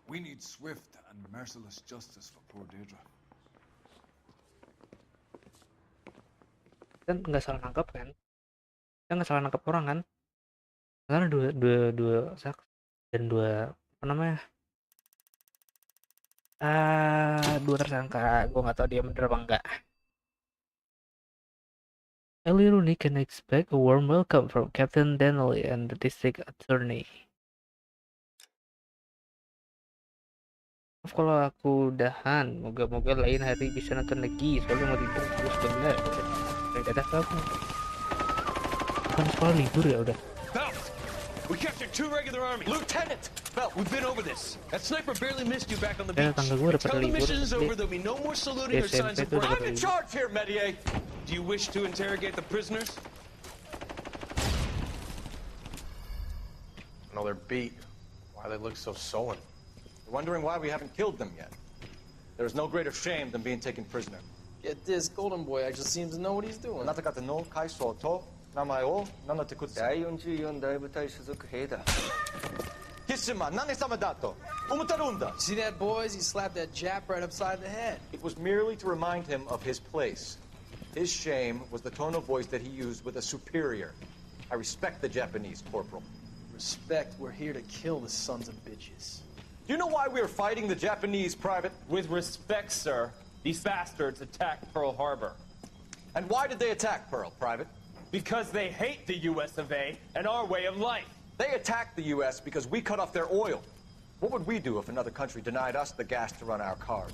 We need swift and merciless justice for poor Deirdre. Kan nggak salah nangkap kan? Kita nggak salah nangkap orang kan? Karena dua saksi dan apa namanya? Dua tersangka. Gue nggak tahu dia bener apa enggak. Ellie Rooney can expect a warm welcome from Captain Donnelly and the district attorney. Kalau aku udahan, moga-moga lain hari bisa nonton lagi. Soalnya mau tidur terus bener. Dadah kamu. Bukan sekolah libur ya udah. Phelps, we captured 2 regular army. Lieutenant, Phelps, we've been over this. That sniper barely missed you back on the beach. Tangga gue udah pada Tell the libur. mission is over. There'll be no more saluting or signs of. I'm in charge here, Medier. Do you wish to interrogate the prisoners? No, they're beat. Why they look so sullen? They're wondering why we haven't killed them yet. There's no greater shame than being taken prisoner. Get this, Golden Boy actually seems to know what he's doing. あなた方の階層と名前を名乗ってください。第44大部隊所属兵だ。キスマ何様だと思ってるんだ。 See that, boys? He slapped that Jap right upside the head. It was merely to remind him of his place. His shame was the tone of voice that he used with a superior. I respect the Japanese, Corporal. Respect, we're here to kill the sons of bitches. Do you know why we are fighting the Japanese, Private? With respect, sir, these bastards attacked Pearl Harbor. And why did they attack Pearl, Private? Because they hate the US of A and our way of life. They attacked the US because we cut off their oil. What would we do if another country denied us the gas to run our cars?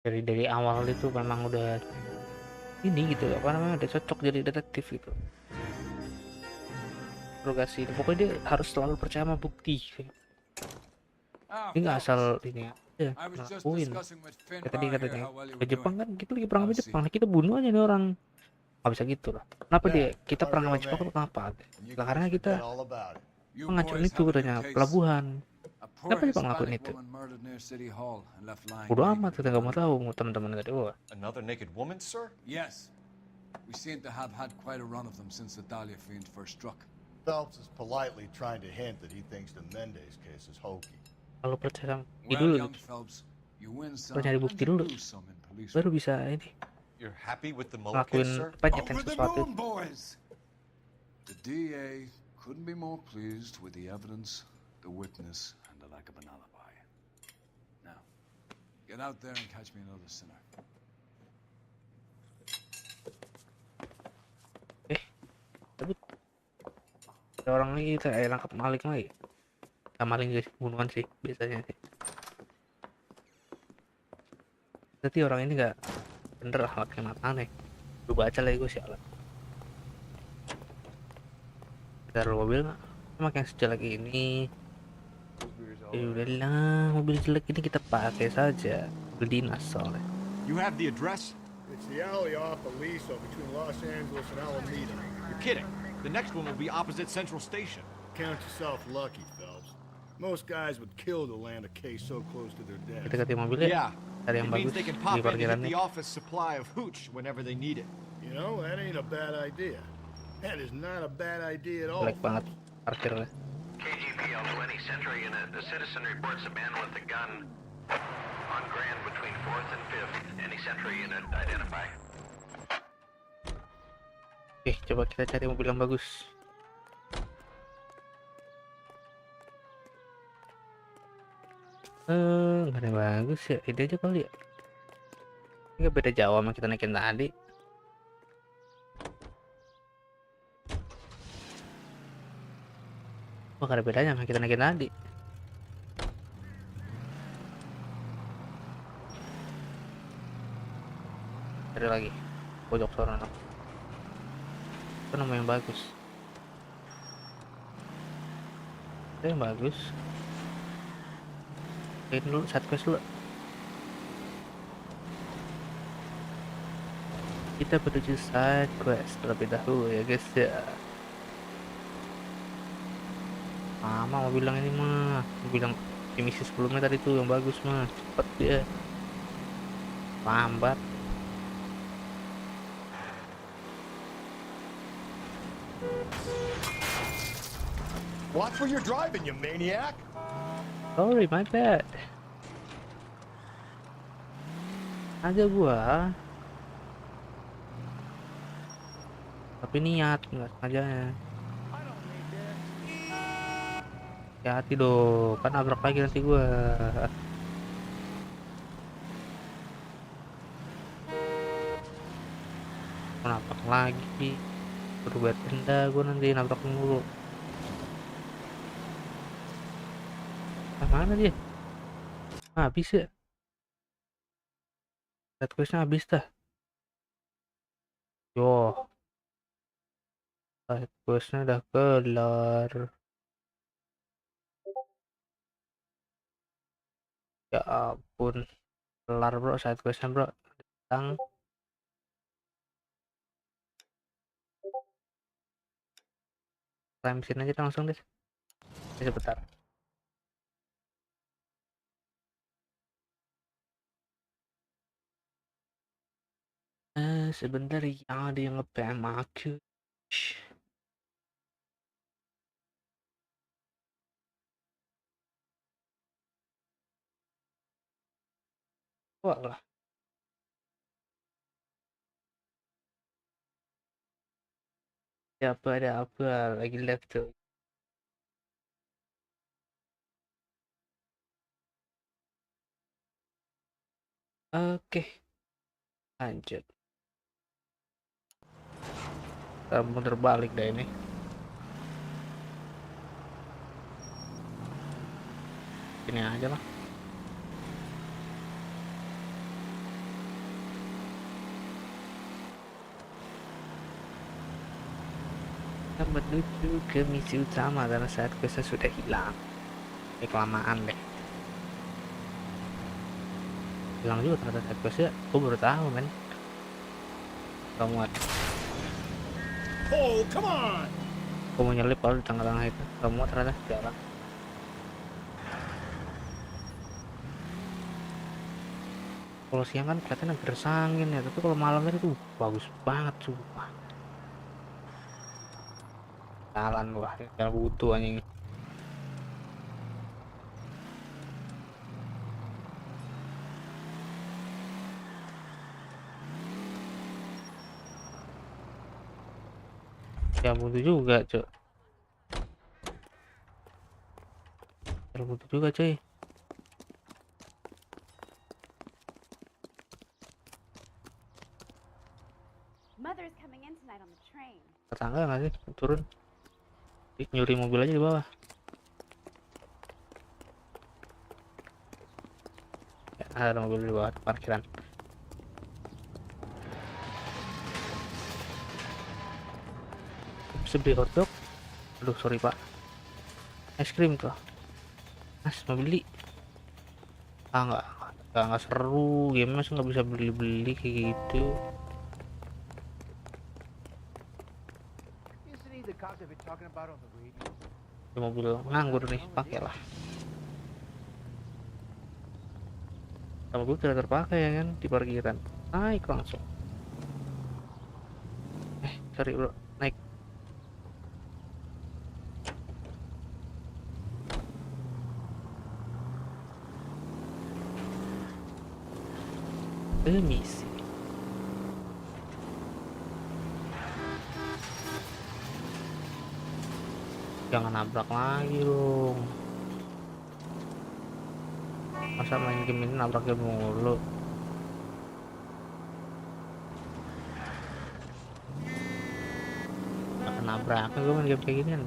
Dari awal itu memang udah ini gitu, apa namanya, udah cocok jadi detektif gitu. Interogasi, pokoknya dia harus selalu percaya sama bukti. Dia nggak asal ini aja ngelakuin. Kayak tadi katanya ke Jepang kan, kita lagi perang sama Jepang, kita bunuh aja nih orang. Nggak bisa gitu lah. Kenapa kita perang sama Jepang tuh kenapa? Nah, karena kita menghancurin itu katanya pelabuhan. Kenapa Jepang ngelakuin itu? Bodoh amat, kita nggak mau tahu, teman-teman nggak tahu. Another naked woman, sir? Yes. We seem to have had quite a run of them since the Dahlia fiend first struck. Phelps is politely trying to hint that he thinks the Mendez case is hokey. Kalau percaya dulu, kalau nyari bukti dulu, baru bisa ini. You're happy with the Muller Ngelakuin case, sir? apa, nyetain sesuatu. The DA couldn't be more pleased with the evidence, the witness, and the lack of an alibi. Now, get out there and catch me another sinner. Ada orang lagi, kita nangkap maling lagi. Kita maling guys, pembunuhan sih biasanya sih. Berarti orang ini nggak bener lah, pakai mata aneh. Gue baca lagi gue sialan. Kita mobil nggak? Makin sejelek ini. Udahlah, mobil jelek ini kita pakai saja. Mobil dinas soalnya. You have the address? It's the alley off Polisi between Los Angeles and Alameda. You're kidding. The next one will be opposite Central Station. Count yourself lucky, Phelps. Most guys would kill to land a case so close to their death. Kita ganti mobilnya. Yeah. Cari yang It means bagus they can di pop in to get parkirannya. the office supply of hooch whenever they need it. You know, that ain't a bad idea. That is not a bad idea at all. Jelek banget parkirnya. KGPL 20 Century Unit. The citizen reports a man with a gun on Grand between 4th and 5th. Any Century Unit identify. Oke, coba kita cari mobil yang bagus. Nggak ada yang bagus ya, ini aja kali ya. Ini nggak beda jauh sama kita naikin tadi. Wah, nggak ada bedanya sama kita naikin tadi. Cari lagi, pojok sana. Itu nama yang bagus. Itu yang bagus. Ini dulu, side quest dulu. Kita menuju side quest terlebih dahulu ya guys ya. Mama mau bilang ini mah, mau bilang di misi sebelumnya tadi tuh yang bagus mah, cepet dia. Lambat. Watch where you're driving, you maniac. Sorry, my bad. Aja gua. Tapi niat nggak sengaja. Hati-hati dong, kan nabrak lagi nanti gua. Nabrak lagi. Berbuat denda gua nanti nabrak mulu. Mana dia? Habis ya? Side questnya habis dah. Yo, side questnya udah kelar. Ya ampun, kelar bro side questnya bro. Datang. Time scene aja langsung deh. Sebentar. Sebentar ya, ada yang nge-PM aku. Walah. Siapa ada apa lagi live tuh. Oke. Lanjut. Kita muter balik dah ini. Ini aja lah. Kita menuju ke misi utama karena saat questnya sudah hilang. Kelamaan deh. Hilang juga ternyata saat questnya. Gue baru tahu men. Kamu Oh, come on. Gue mau nyelip kalau di tengah-tengah itu. Kamu ternyata jalan. Kalau siang kan kelihatannya gersangin ya, tapi kalau malam tadi tuh bagus banget sumpah. Jalan wah, jalan butuh anjing. Ya butuh juga, Cok. Ya butuh juga, cuy. Mother's coming in tonight on the train. Tetangga nggak sih turun? Nyuri mobil aja di bawah. Ya, ada mobil di bawah parkiran. Bisa beli hotdog. Aduh sorry pak. Es krim tuh. Mas mau beli? Ah nggak seru. Game mas nggak bisa beli kayak gitu. Di mobil nganggur nih, pakailah. Sama gue tidak terpakai ya kan di parkiran. Naik langsung. Sorry bro, naik. Misi. Jangan nabrak lagi dong. Masa main game ini nabraknya mulu. Gak nabrak, gue main game kayak gini kan.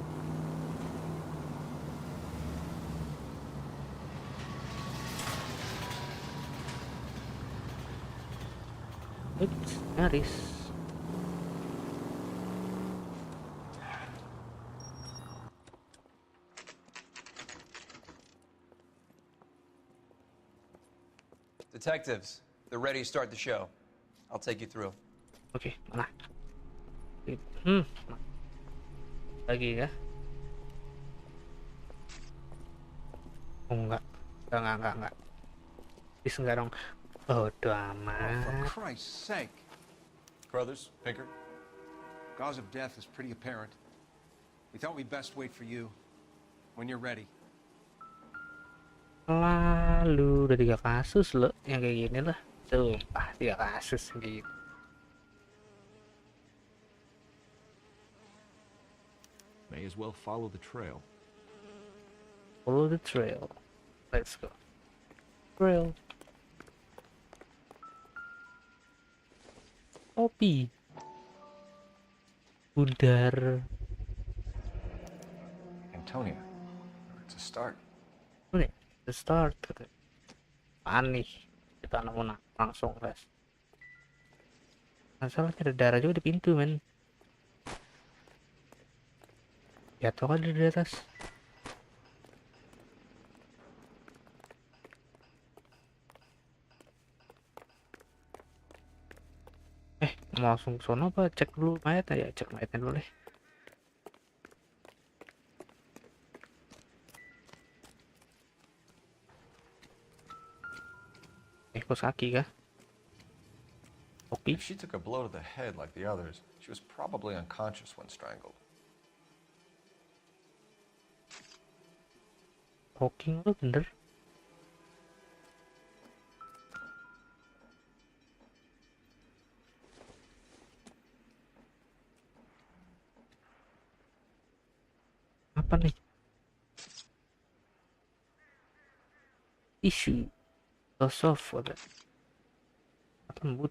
Nyaris. Detectives, they're ready to start the show. I'll take you through. Oke, mana? Lagi ya? Oh enggak. Please enggak dong. Bodo amat. For Christ's sake. Brothers, Pinker. Cause of death is pretty apparent. We thought we'd best wait for you. when you're ready. Lalu udah 3 kasus loh yang kayak gini lah. Sumpah 3 kasus gitu. May as well follow the trail. Follow the trail. Let's go. Trail. Kopi. Bundar. Antonia, it's a start. Ini, the start. Aneh. Kita nemu langsung guys. Masalahnya ada darah juga di pintu men. Jatuh kan di atas. Mau langsung ke sono apa cek dulu mayatnya? Ya cek mayatnya dulu deh. Kos kaki kah? Kopi. If she took a blow to the head like the others, she was probably unconscious when strangled. Hawking lu bener. Apa nih? Isu. Soft ada. Lembut.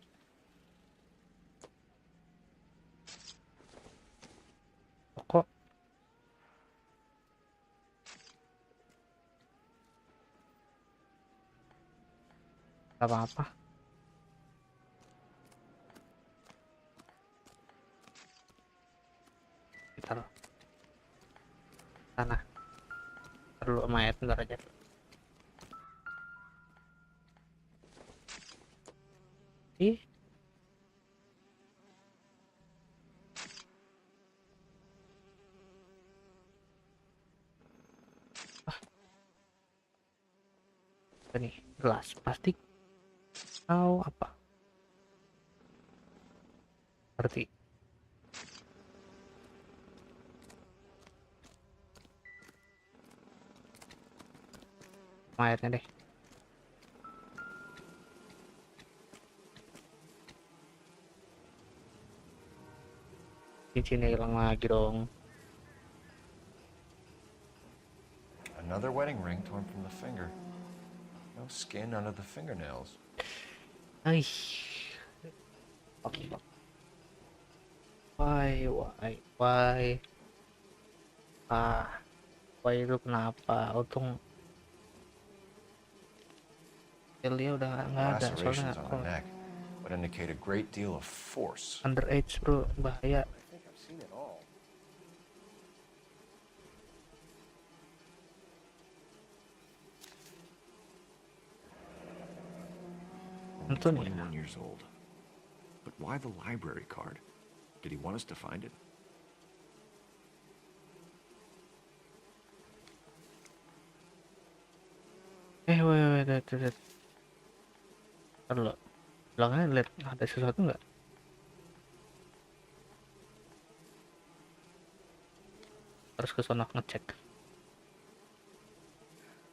Kok apa-apa. Kita sana. Perlu mayat ntar aja. Ini gelas plastik atau apa? Berarti mayatnya deh. Cincinnya hilang lagi dong. Another wedding ring torn from the finger. No skin under the fingernails. Why? Why itu kenapa? Untung Elia udah nggak ada soalnya. Lacerations on the neck would indicate a great deal of force. Underage bro, bahaya. Seen it all. Antonia. 21 years old. But why the library card? Did he want us to find it? Wait. Kalau belakangnya lihat ada sesuatu nggak? Harus ke sono ngecek.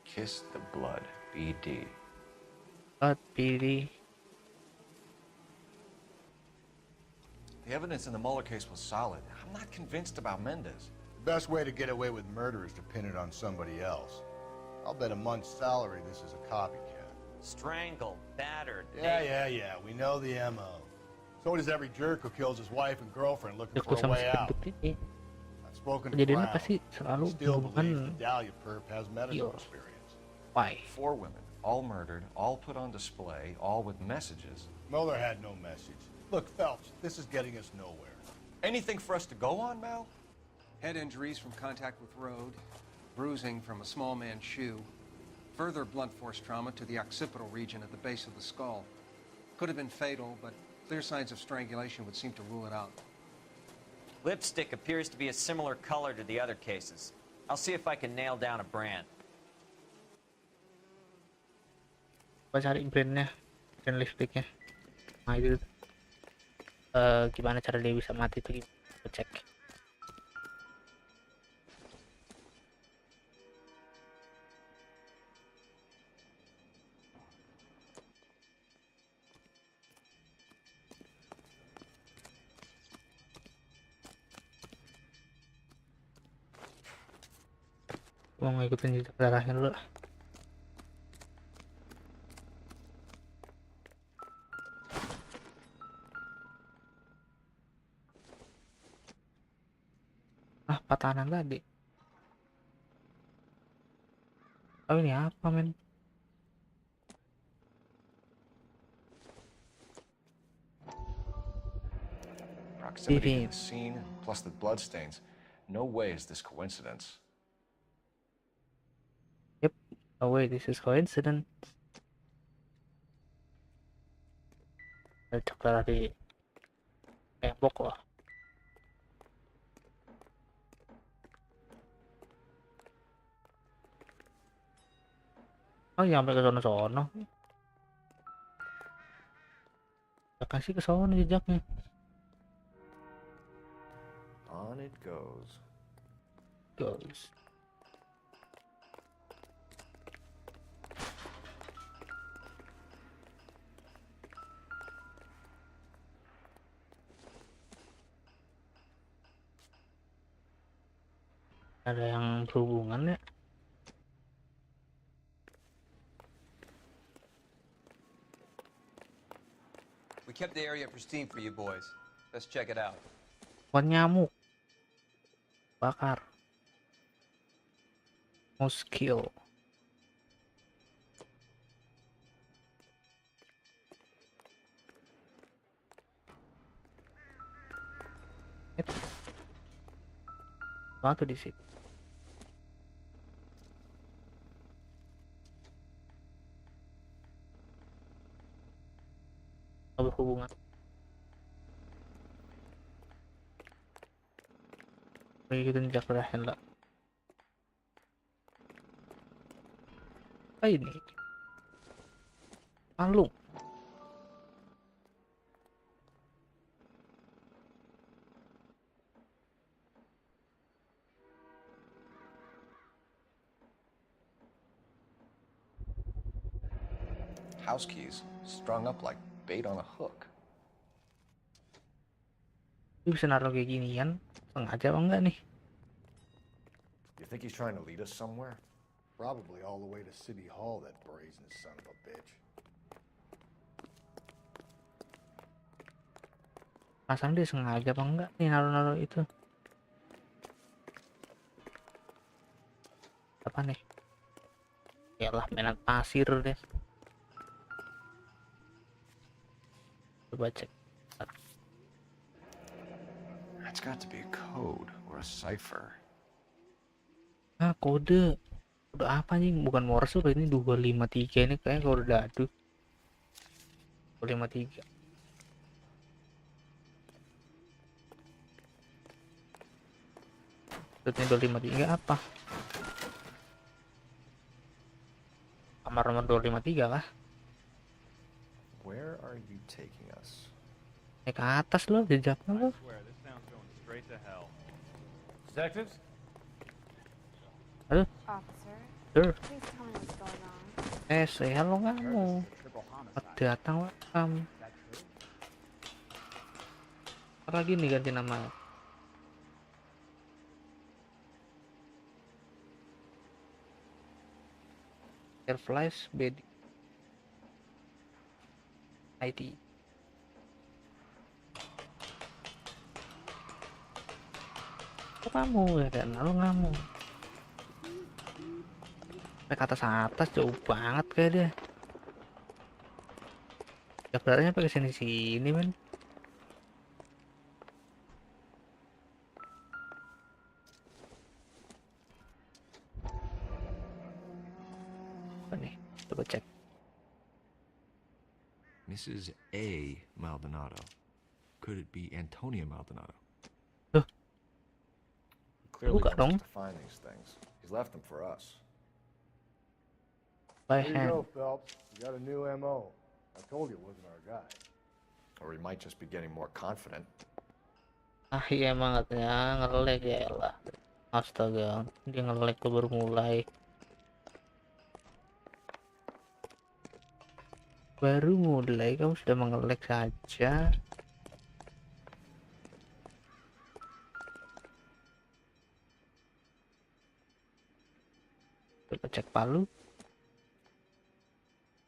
Kiss the blood, BD. Blood, BD. The evidence in the Mueller case was solid. I'm not convinced about Mendez. The best way to get away with murder is to pin it on somebody else. I'll bet a month's salary this is a copycat. Strangled, battered. Yeah. We know the MO. So does every jerk who kills his wife and girlfriend looking for a way out. I've spoken to Kejadiannya Brown. pasti selalu Still believes bukan. the Dahlia perp has medical experience. Why? 4 women, all murdered, all put on display, all with messages. Mueller had no message. Look, Phelps, this is getting us nowhere. Anything for us to go on, Mal? Head injuries from contact with road, bruising from a small man's shoe, further blunt force trauma to the occipital region at the base of the skull. Could have been fatal, but clear signs of strangulation would seem to rule it out. Lipstick appears to be a similar color to the other cases. I'll see if I can nail down a brand. Coba cari brand lipstiknya. Nah itu gimana cara dia bisa mati tuh, cek. Mau ngikutin jejak darahnya dulu. Patahanan tadi. Oh ini apa men? Proximity to the scene, plus the bloodstains. No way is this coincidence. Yep. Oh wait, this is coincidence. Jejak darah di tembok loh. Oh nyampe ke sono-sono. Ya kasih ke sono jejaknya. On it goes. Ada yang berhubungan ya? We kept the area pristine for you boys. Let's check it out. Nyamuk bakar. Mosquito. Batu di situ. Berhubungan. Ikutin jejak darahnya lah. Apa ini? Kalung. House keys strung up like bait on a hook. Lu bisa naruh kayak ginian, sengaja apa enggak nih? You think he's trying to lead us somewhere? Probably all the way to City Hall, that brazen son of a bitch. Pasang dia sengaja apa enggak nih naruh-naruh itu? Apa nih? Yalah mainan pasir deh. Coba cek. That's got to be a code or a cipher. Kode. Kode apa nih? Bukan Morse loh, ini 253 ini kayaknya kode dadu. 253. Kodenya 253 apa? Kamar nomor 253 lah. Where are you taking us? Naik ke atas loh, jejaknya loh. Detectives? Halo? Officer, Sir. please tell me what's going on. Say halo kamu. Datang welcome. Apa lagi nih ganti nama? Airflies bed IT. Kok kamu ya kan? Lalu kamu sampai ke atas jauh banget kayak dia. Daftarnya pakai sini men. Apa nih? Coba cek. Mrs. A. Maldonado. Could it be Antonia Maldonado? Loh. Clearly Buka wants dong. us to find these things. He's left them for us. By Here you hand. go, Phelps. You got a new MO. I told you it wasn't our guy. Or he might just be getting more confident. Iya emang katanya nge-lag ya lah. Astaga, dia nge-lag tuh baru mulai. Baru mulai kamu sudah menge-lag saja. Coba cek palu.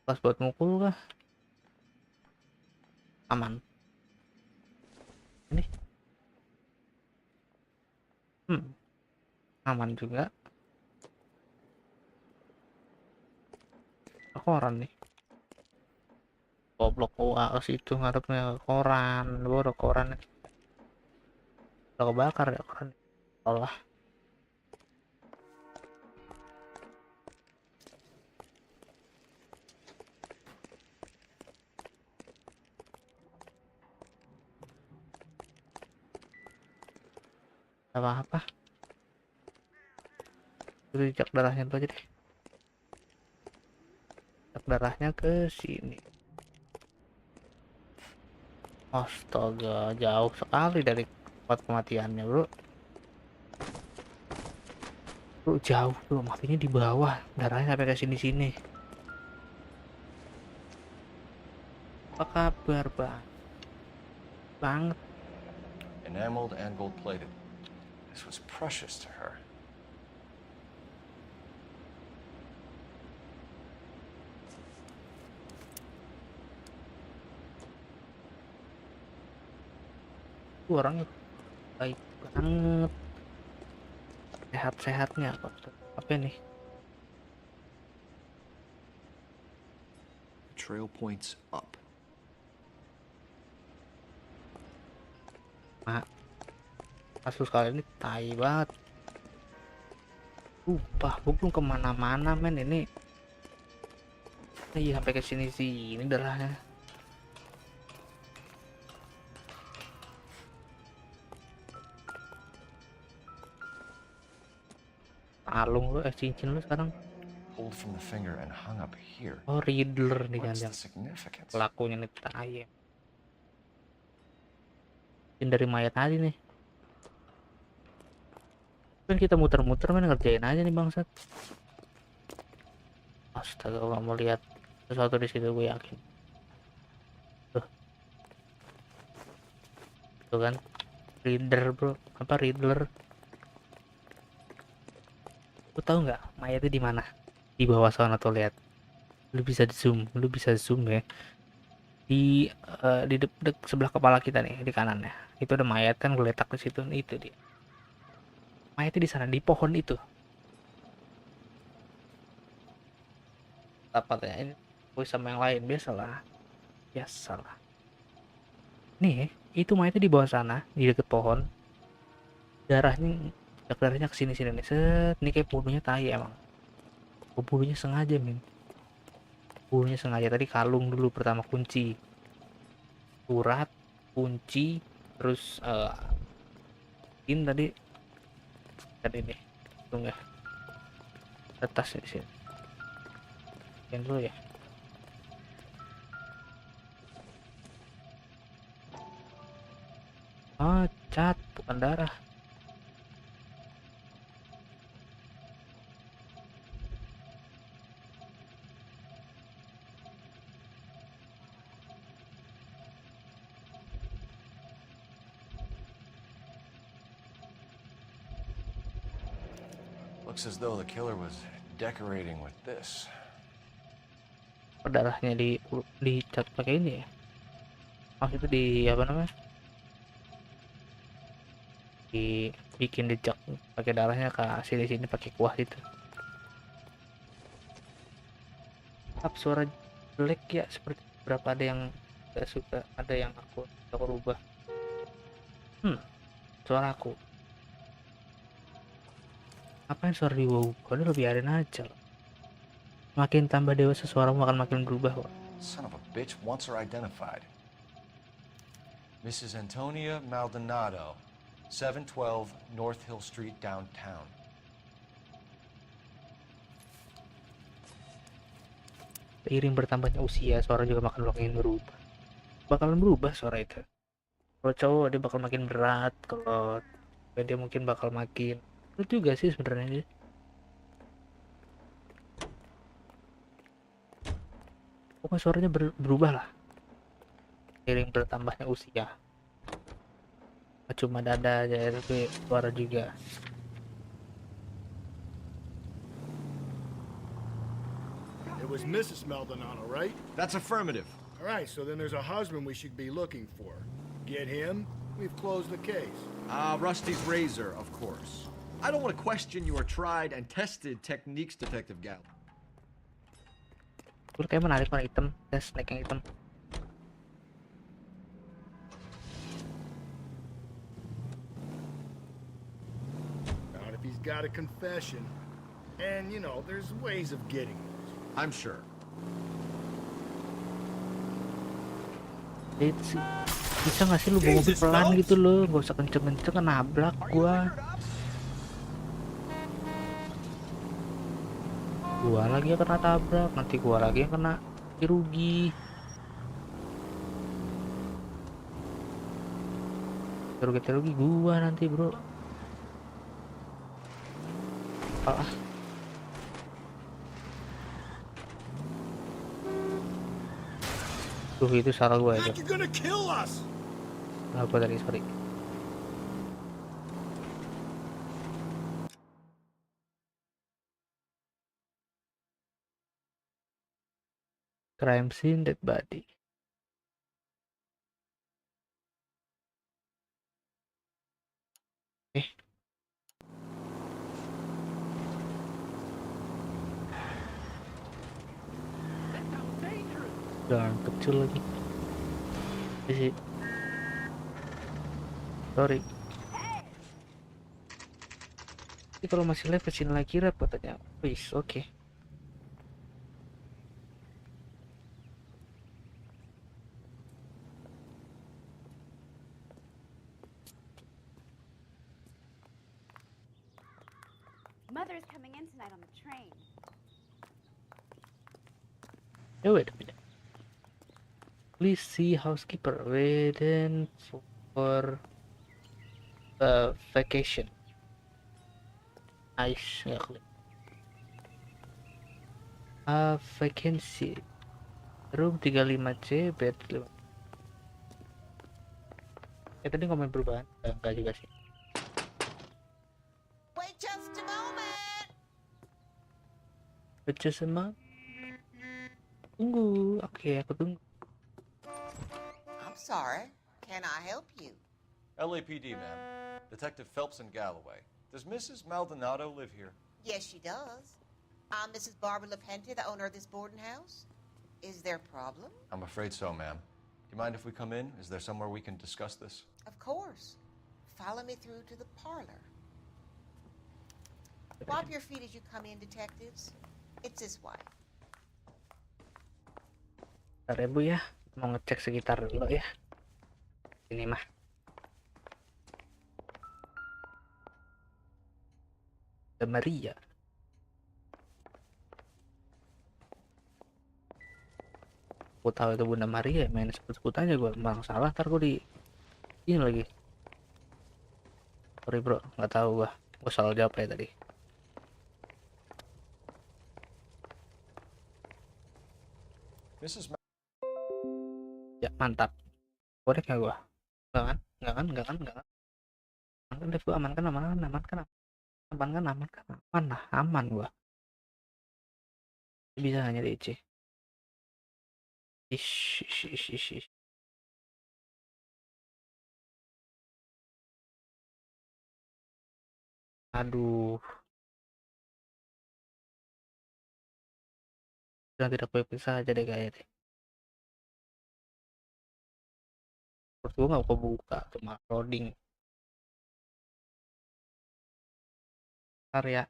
Pas buat mukul kah? Aman. Ini. Aman juga. Koran nih. Goblok gua ke situ ngarepnya koran. Baru koran. Udah kebakar ya koran. Allah. Apa-apa. Itu jejak darahnya dulu aja deh. Jejak darahnya ke sini. Astaga, jauh sekali dari tempat kematiannya, bro. Bro, jauh bro, matinya di bawah, darahnya sampai ke sini-sini. Apa kabar, Bang? Banget. Enameled and gold-plated. This was precious to her. Orangnya baik banget, sehat-sehatnya apa nih? Trail points up. Nah, kasus kali ini tai banget. Lupa, gue belum kemana-mana men ini. Iya sampai ke sini darahnya. Alung lu, cincin lu sekarang. Pulled from the finger and hung up here. Oh, Riddler nih What's jangan. the significance? Pelakunya nih tai. Ini dari mayat tadi nih. Kan kita muter-muter men ngerjain aja nih bangsat. Astaga, gua mau lihat sesuatu di situ gue yakin. Tuh kan, Riddler bro, apa Riddler? Lu tahu nggak mayatnya di mana? Di bawah sana tuh lihat. Lu bisa zoom ya. Di sebelah kepala kita nih di kanannya. Itu ada mayat kan geletak di situ. Itu dia. Mayatnya di sana di pohon itu. Tepatnya ini sama yang lain biasalah. Nih, itu mayatnya di bawah sana di deket pohon. Darahnya kesini nih. Set, ini kayak bunuhnya tai emang. Bunuhnya sengaja men. Bunuhnya sengaja tadi kalung dulu pertama kunci. Surat, kunci, terus ini tadi tunggu ya. Atas di sini. Yang dulu ya. Oh, cat bukan darah. Looks as though the killer was decorating with this. Darahnya dicat pakai ini ya. Maksudnya di apa namanya? Dibikin jejak pakai darahnya ke sini pakai kuah itu. Suara jelek ya, seperti berapa ada yang gak suka, ada yang aku rubah. Suara aku. Apain suara diubah? Udah biarin aja. Makin tambah dewasa suaramu akan makin berubah kok. Son of a bitch wants her identified. Mrs. Antonia Maldonado, 712 North Hill Street, downtown. Seiring bertambahnya usia, suara juga makin berubah. Bakalan berubah suara itu. Kalau cowok dia bakal makin berat, kalau dia mungkin bakal makin itu juga sih sebenarnya. Pokoknya suaranya berubah lah seiring bertambahnya usia. Cuma dada aja tapi suara juga. was Mrs. Maldonado, right? That's affirmative. All right, so then there's a husband we should be looking for. Get him, we've closed the case. Rusty's razor, of course. I don't want to question your tried and tested techniques, Detective Gal. Gue kayak menarik warna hitam, tes snack yang hitam. Not if he's got a confession. And, you know, there's ways of getting it. I'm sure. Bisa gak sih lu bawa mobil pelan gitu loh, gak usah kenceng-kenceng kan nabrak gua lagi yang kena tabrak, nanti gua lagi yang kena rugi. Rugi gua nanti bro. Tuh itu salah gua itu. Apa tadi, sorry. Crime scene, dead body. Jangan kecil lagi. Sih. Sorry. Ini kalau masih live kesini lagi rap katanya. Wis, oke. Mother's coming in tonight on the train. Wait a minute. Please see housekeeper waiting for vacation. Nice, nggak klik. Vacancy. Room 35C, bed 5. Tadi komen perubahan? Enggak juga sih. Wait just a moment. Wait just a moment. Tunggu. Oke, aku tunggu. I'm sorry. Can I help you? LAPD, ma'am. Detective Phelps and Galloway. Does Mrs. Maldonado live here? Yes, she does. I'm Mrs. Barbara LaPente, the owner of this boarding house. Is there a problem? I'm afraid so, ma'am. Do you mind if we come in? Is there somewhere we can discuss this? Of course. Follow me through to the parlor. Wipe your feet as you come in, detectives. It's this way. Bentar ya Bu ya, mau ngecek sekitar dulu ya. Ini mah. The Maria. Aku tahu itu Bunda Maria, main sebut-sebut aja gue, malah salah ntar gue di ini lagi. Sorry bro, nggak tahu gue salah jawab ya tadi. Mrs. Ya mantap. Korek ya gua. Enggak kan? Aman deh gua, aman gua. Bisa hanya DC. Ish. Aduh. Sudah tidak baik saja deh kayaknya deh. Terus gue nggak kebuka, cuma loading. Ntar ya.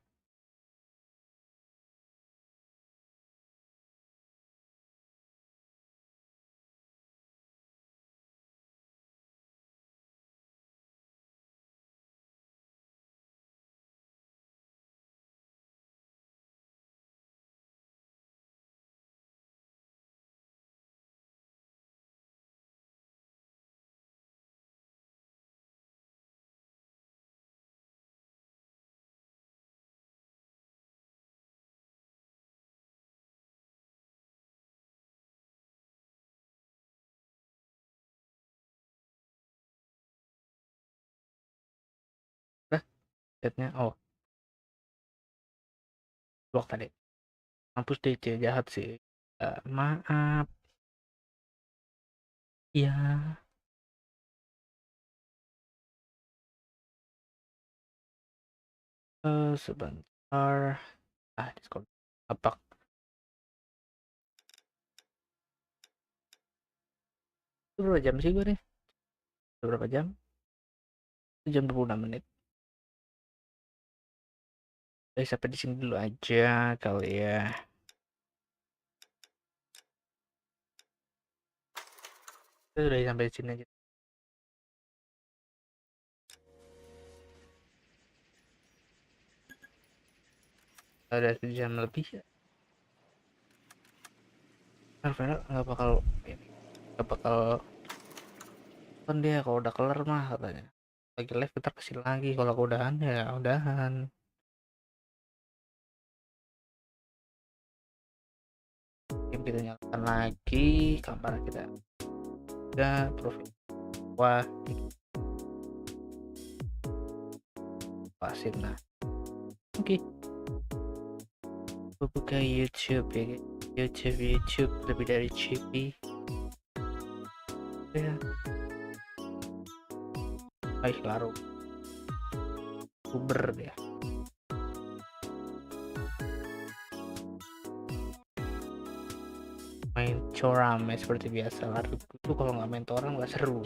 Chatnya blok tadi. Mampus deh, cewek jahat sih. Maaf. Ya. Sebentar. Discord. Apa? Itu berapa jam sih gue nih? Berapa jam? Itu jam 26 menit. Sampai di sini dulu aja kali ya. Kita udah sampai di sini aja. Ada 1 jam lebih ya. Karena nggak bakal kan dia kalau udah kelar mah katanya. Lagi live kita kasih lagi, kalau udahan ya udahan. Game kita nyalakan lagi, kamera kita udah profil. Wah, pasin lah. Oke. Buka YouTube ya, YouTube lebih dari chippy. Ya. Baik laru. Uber ya. Main corame seperti biasa. Lalu itu kalau nggak main orang nggak seru.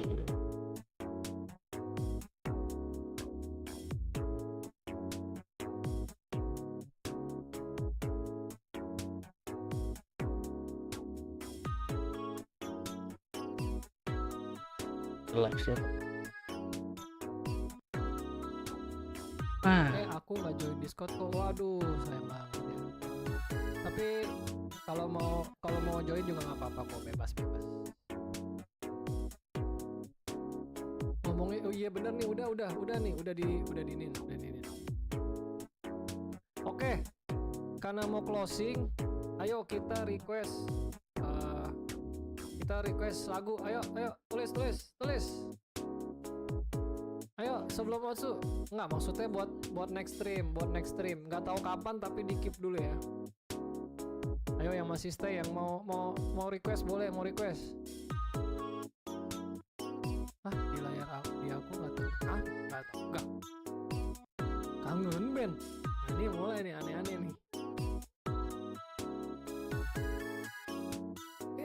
Live sih. Aku nggak join Discord kok. Waduh, sayang banget ya. Tapi kalau mau join juga nggak apa-apa kok, bebas. Ngomongnya, oh iya bener nih, udah diinin. Oke, karena mau closing, ayo kita request lagu. Ayo tulis. Ayo sebelum masuk, nggak maksudnya buat next stream, nggak tahu kapan tapi di keep dulu ya. Ayo yang masih stay, yang mau request boleh, mau request. Di layar aku nggak tahu. Nggak. Kangen Ben. Ini mulai nih aneh-aneh nih.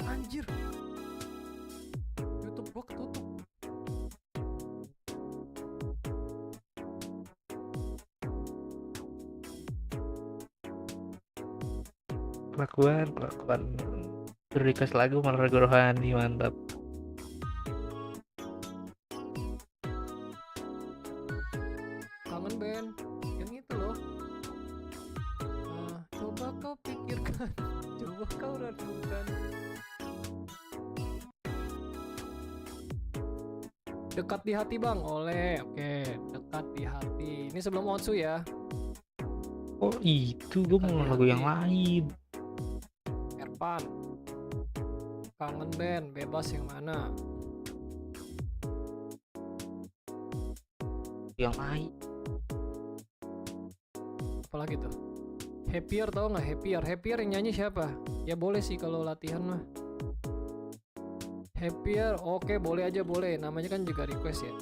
Anjir. YouTube gua ketutup. Kelakuan request lagu malah lagu rohani, mantap. Kangen Ben, yang itu loh. Coba kau pikirkan, coba kau renungkan. Dekat di hati bang, oleh, oke, dekat di hati. Ini sebelum Onsu ya. Oh itu gue mau lagu yang lain. Erpan, kangen band, bebas yang mana? Yang lain. Apalagi tuh? Happier tau nggak? Happier yang nyanyi siapa? Ya boleh sih kalau latihan mah. Happier, oke boleh aja boleh. Namanya kan juga request ya.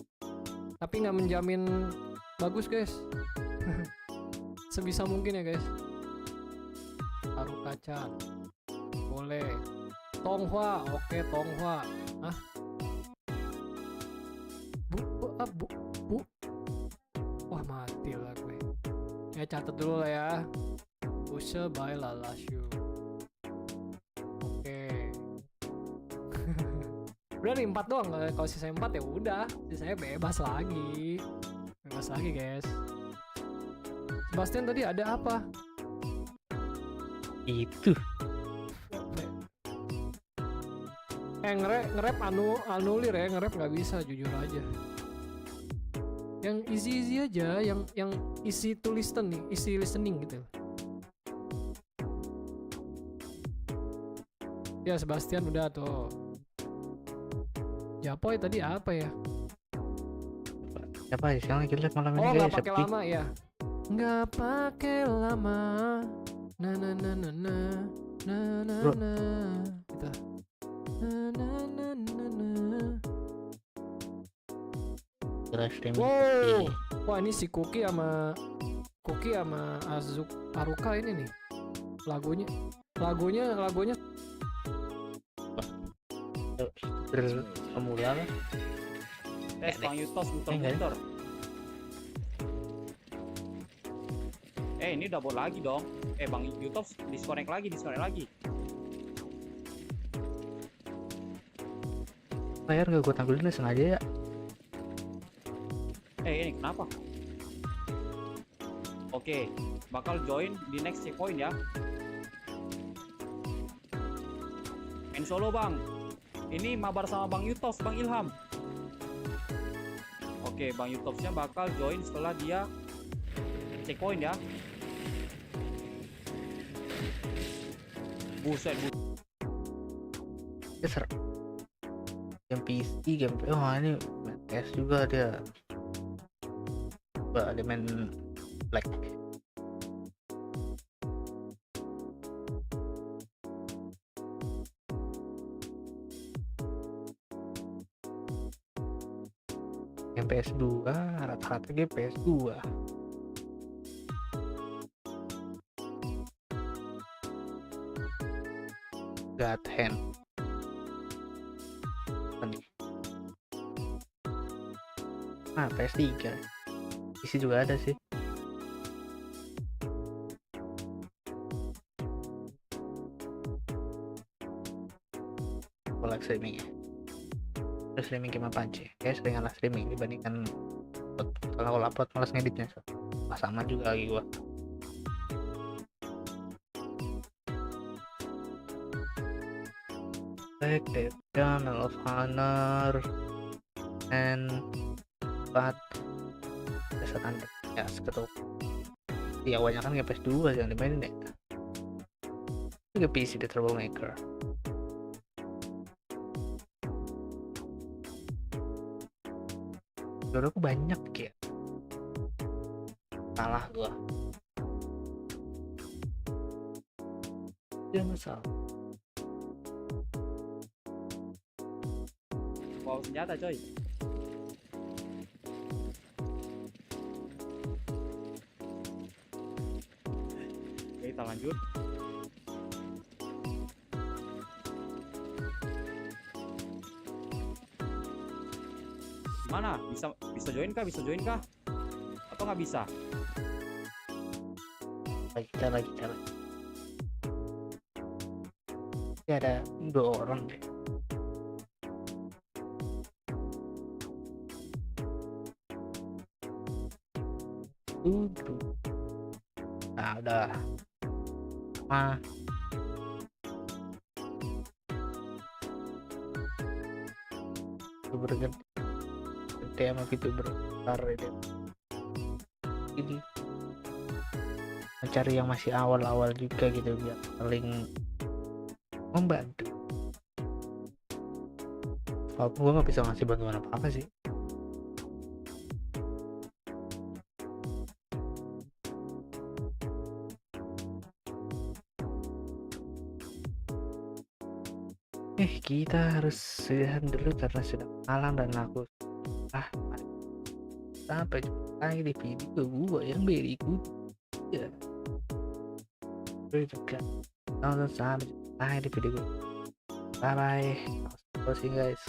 Tapi nggak menjamin bagus guys. Sebisa mungkin ya guys. Taruh kaca. Boleh. Tonghua, oke Tonghua. Bu. Wah mati lah gue. Ya catat dulu lah ya. Usha by Lalashu. Oke. Udah nih 4 doang. Kalau sisa 4 ya udah. Sisanya bebas lagi. Bebas lagi guys. Sebastian tadi ada apa? Itu. Nge-rap anulir ya, nge-rap nggak bisa jujur aja. Yang easy aja, yang easy to listen nih, easy listening gitu. Ya Sebastian udah tuh. Japoy tadi apa ya? Siapa ya? Sekarang lagi live malam ini guys. Oh nggak pakai sepi. lama ya? Nggak pakai lama. Nah. Bro. Kita. Wow. Wah, ini si Cookie sama Aruka ini nih. Lagunya berpemula lah. Bang Yutos muter-muter. Ini udah bot lagi dong. Bang Yutos disconnect lagi. Layar gak gue tampilin sengaja ya. Ini kenapa? Oke, bakal join di next checkpoint ya. Main solo bang. Ini mabar sama Bang Yutos, Bang Ilham. Oke, Bang Yutosnya bakal join setelah dia checkpoint ya. Buset. Kasar. Game PC, game ini main PS juga dia. Dia main Black. Game PS2, rata-rata game PS2. God hand. PS3. PC juga ada sih. Kalau streaming ya. Terus streaming game apa aja? Seringan lah streaming dibandingkan upload. Kalau upload malas ngeditnya. Sama juga lagi gua. Like the Medal of Honor and dasar ya seketuk ya awalnya kan PS2 yang dimainin ya juga PC The Troublemaker. Jorok banyak ya, salah gua dia masalah bawa senjata coy. Kita lanjut. Gimana? Bisa join kah? Atau nggak bisa? Kita lagi. Ya ada 2 orang deh. Nah udah bergede sama video besar ini mencari yang masih awal-awal juga gitu biar saling membantu. Walaupun gue nggak bisa ngasih bantuan apa-apa sih. Kita harus sudahan dulu karena sudah malam dan aku sampai jumpa lagi di video gua yang berikut ya. Juga nonton sampai jumpa lagi di video gua. Bye bye. Closing guys.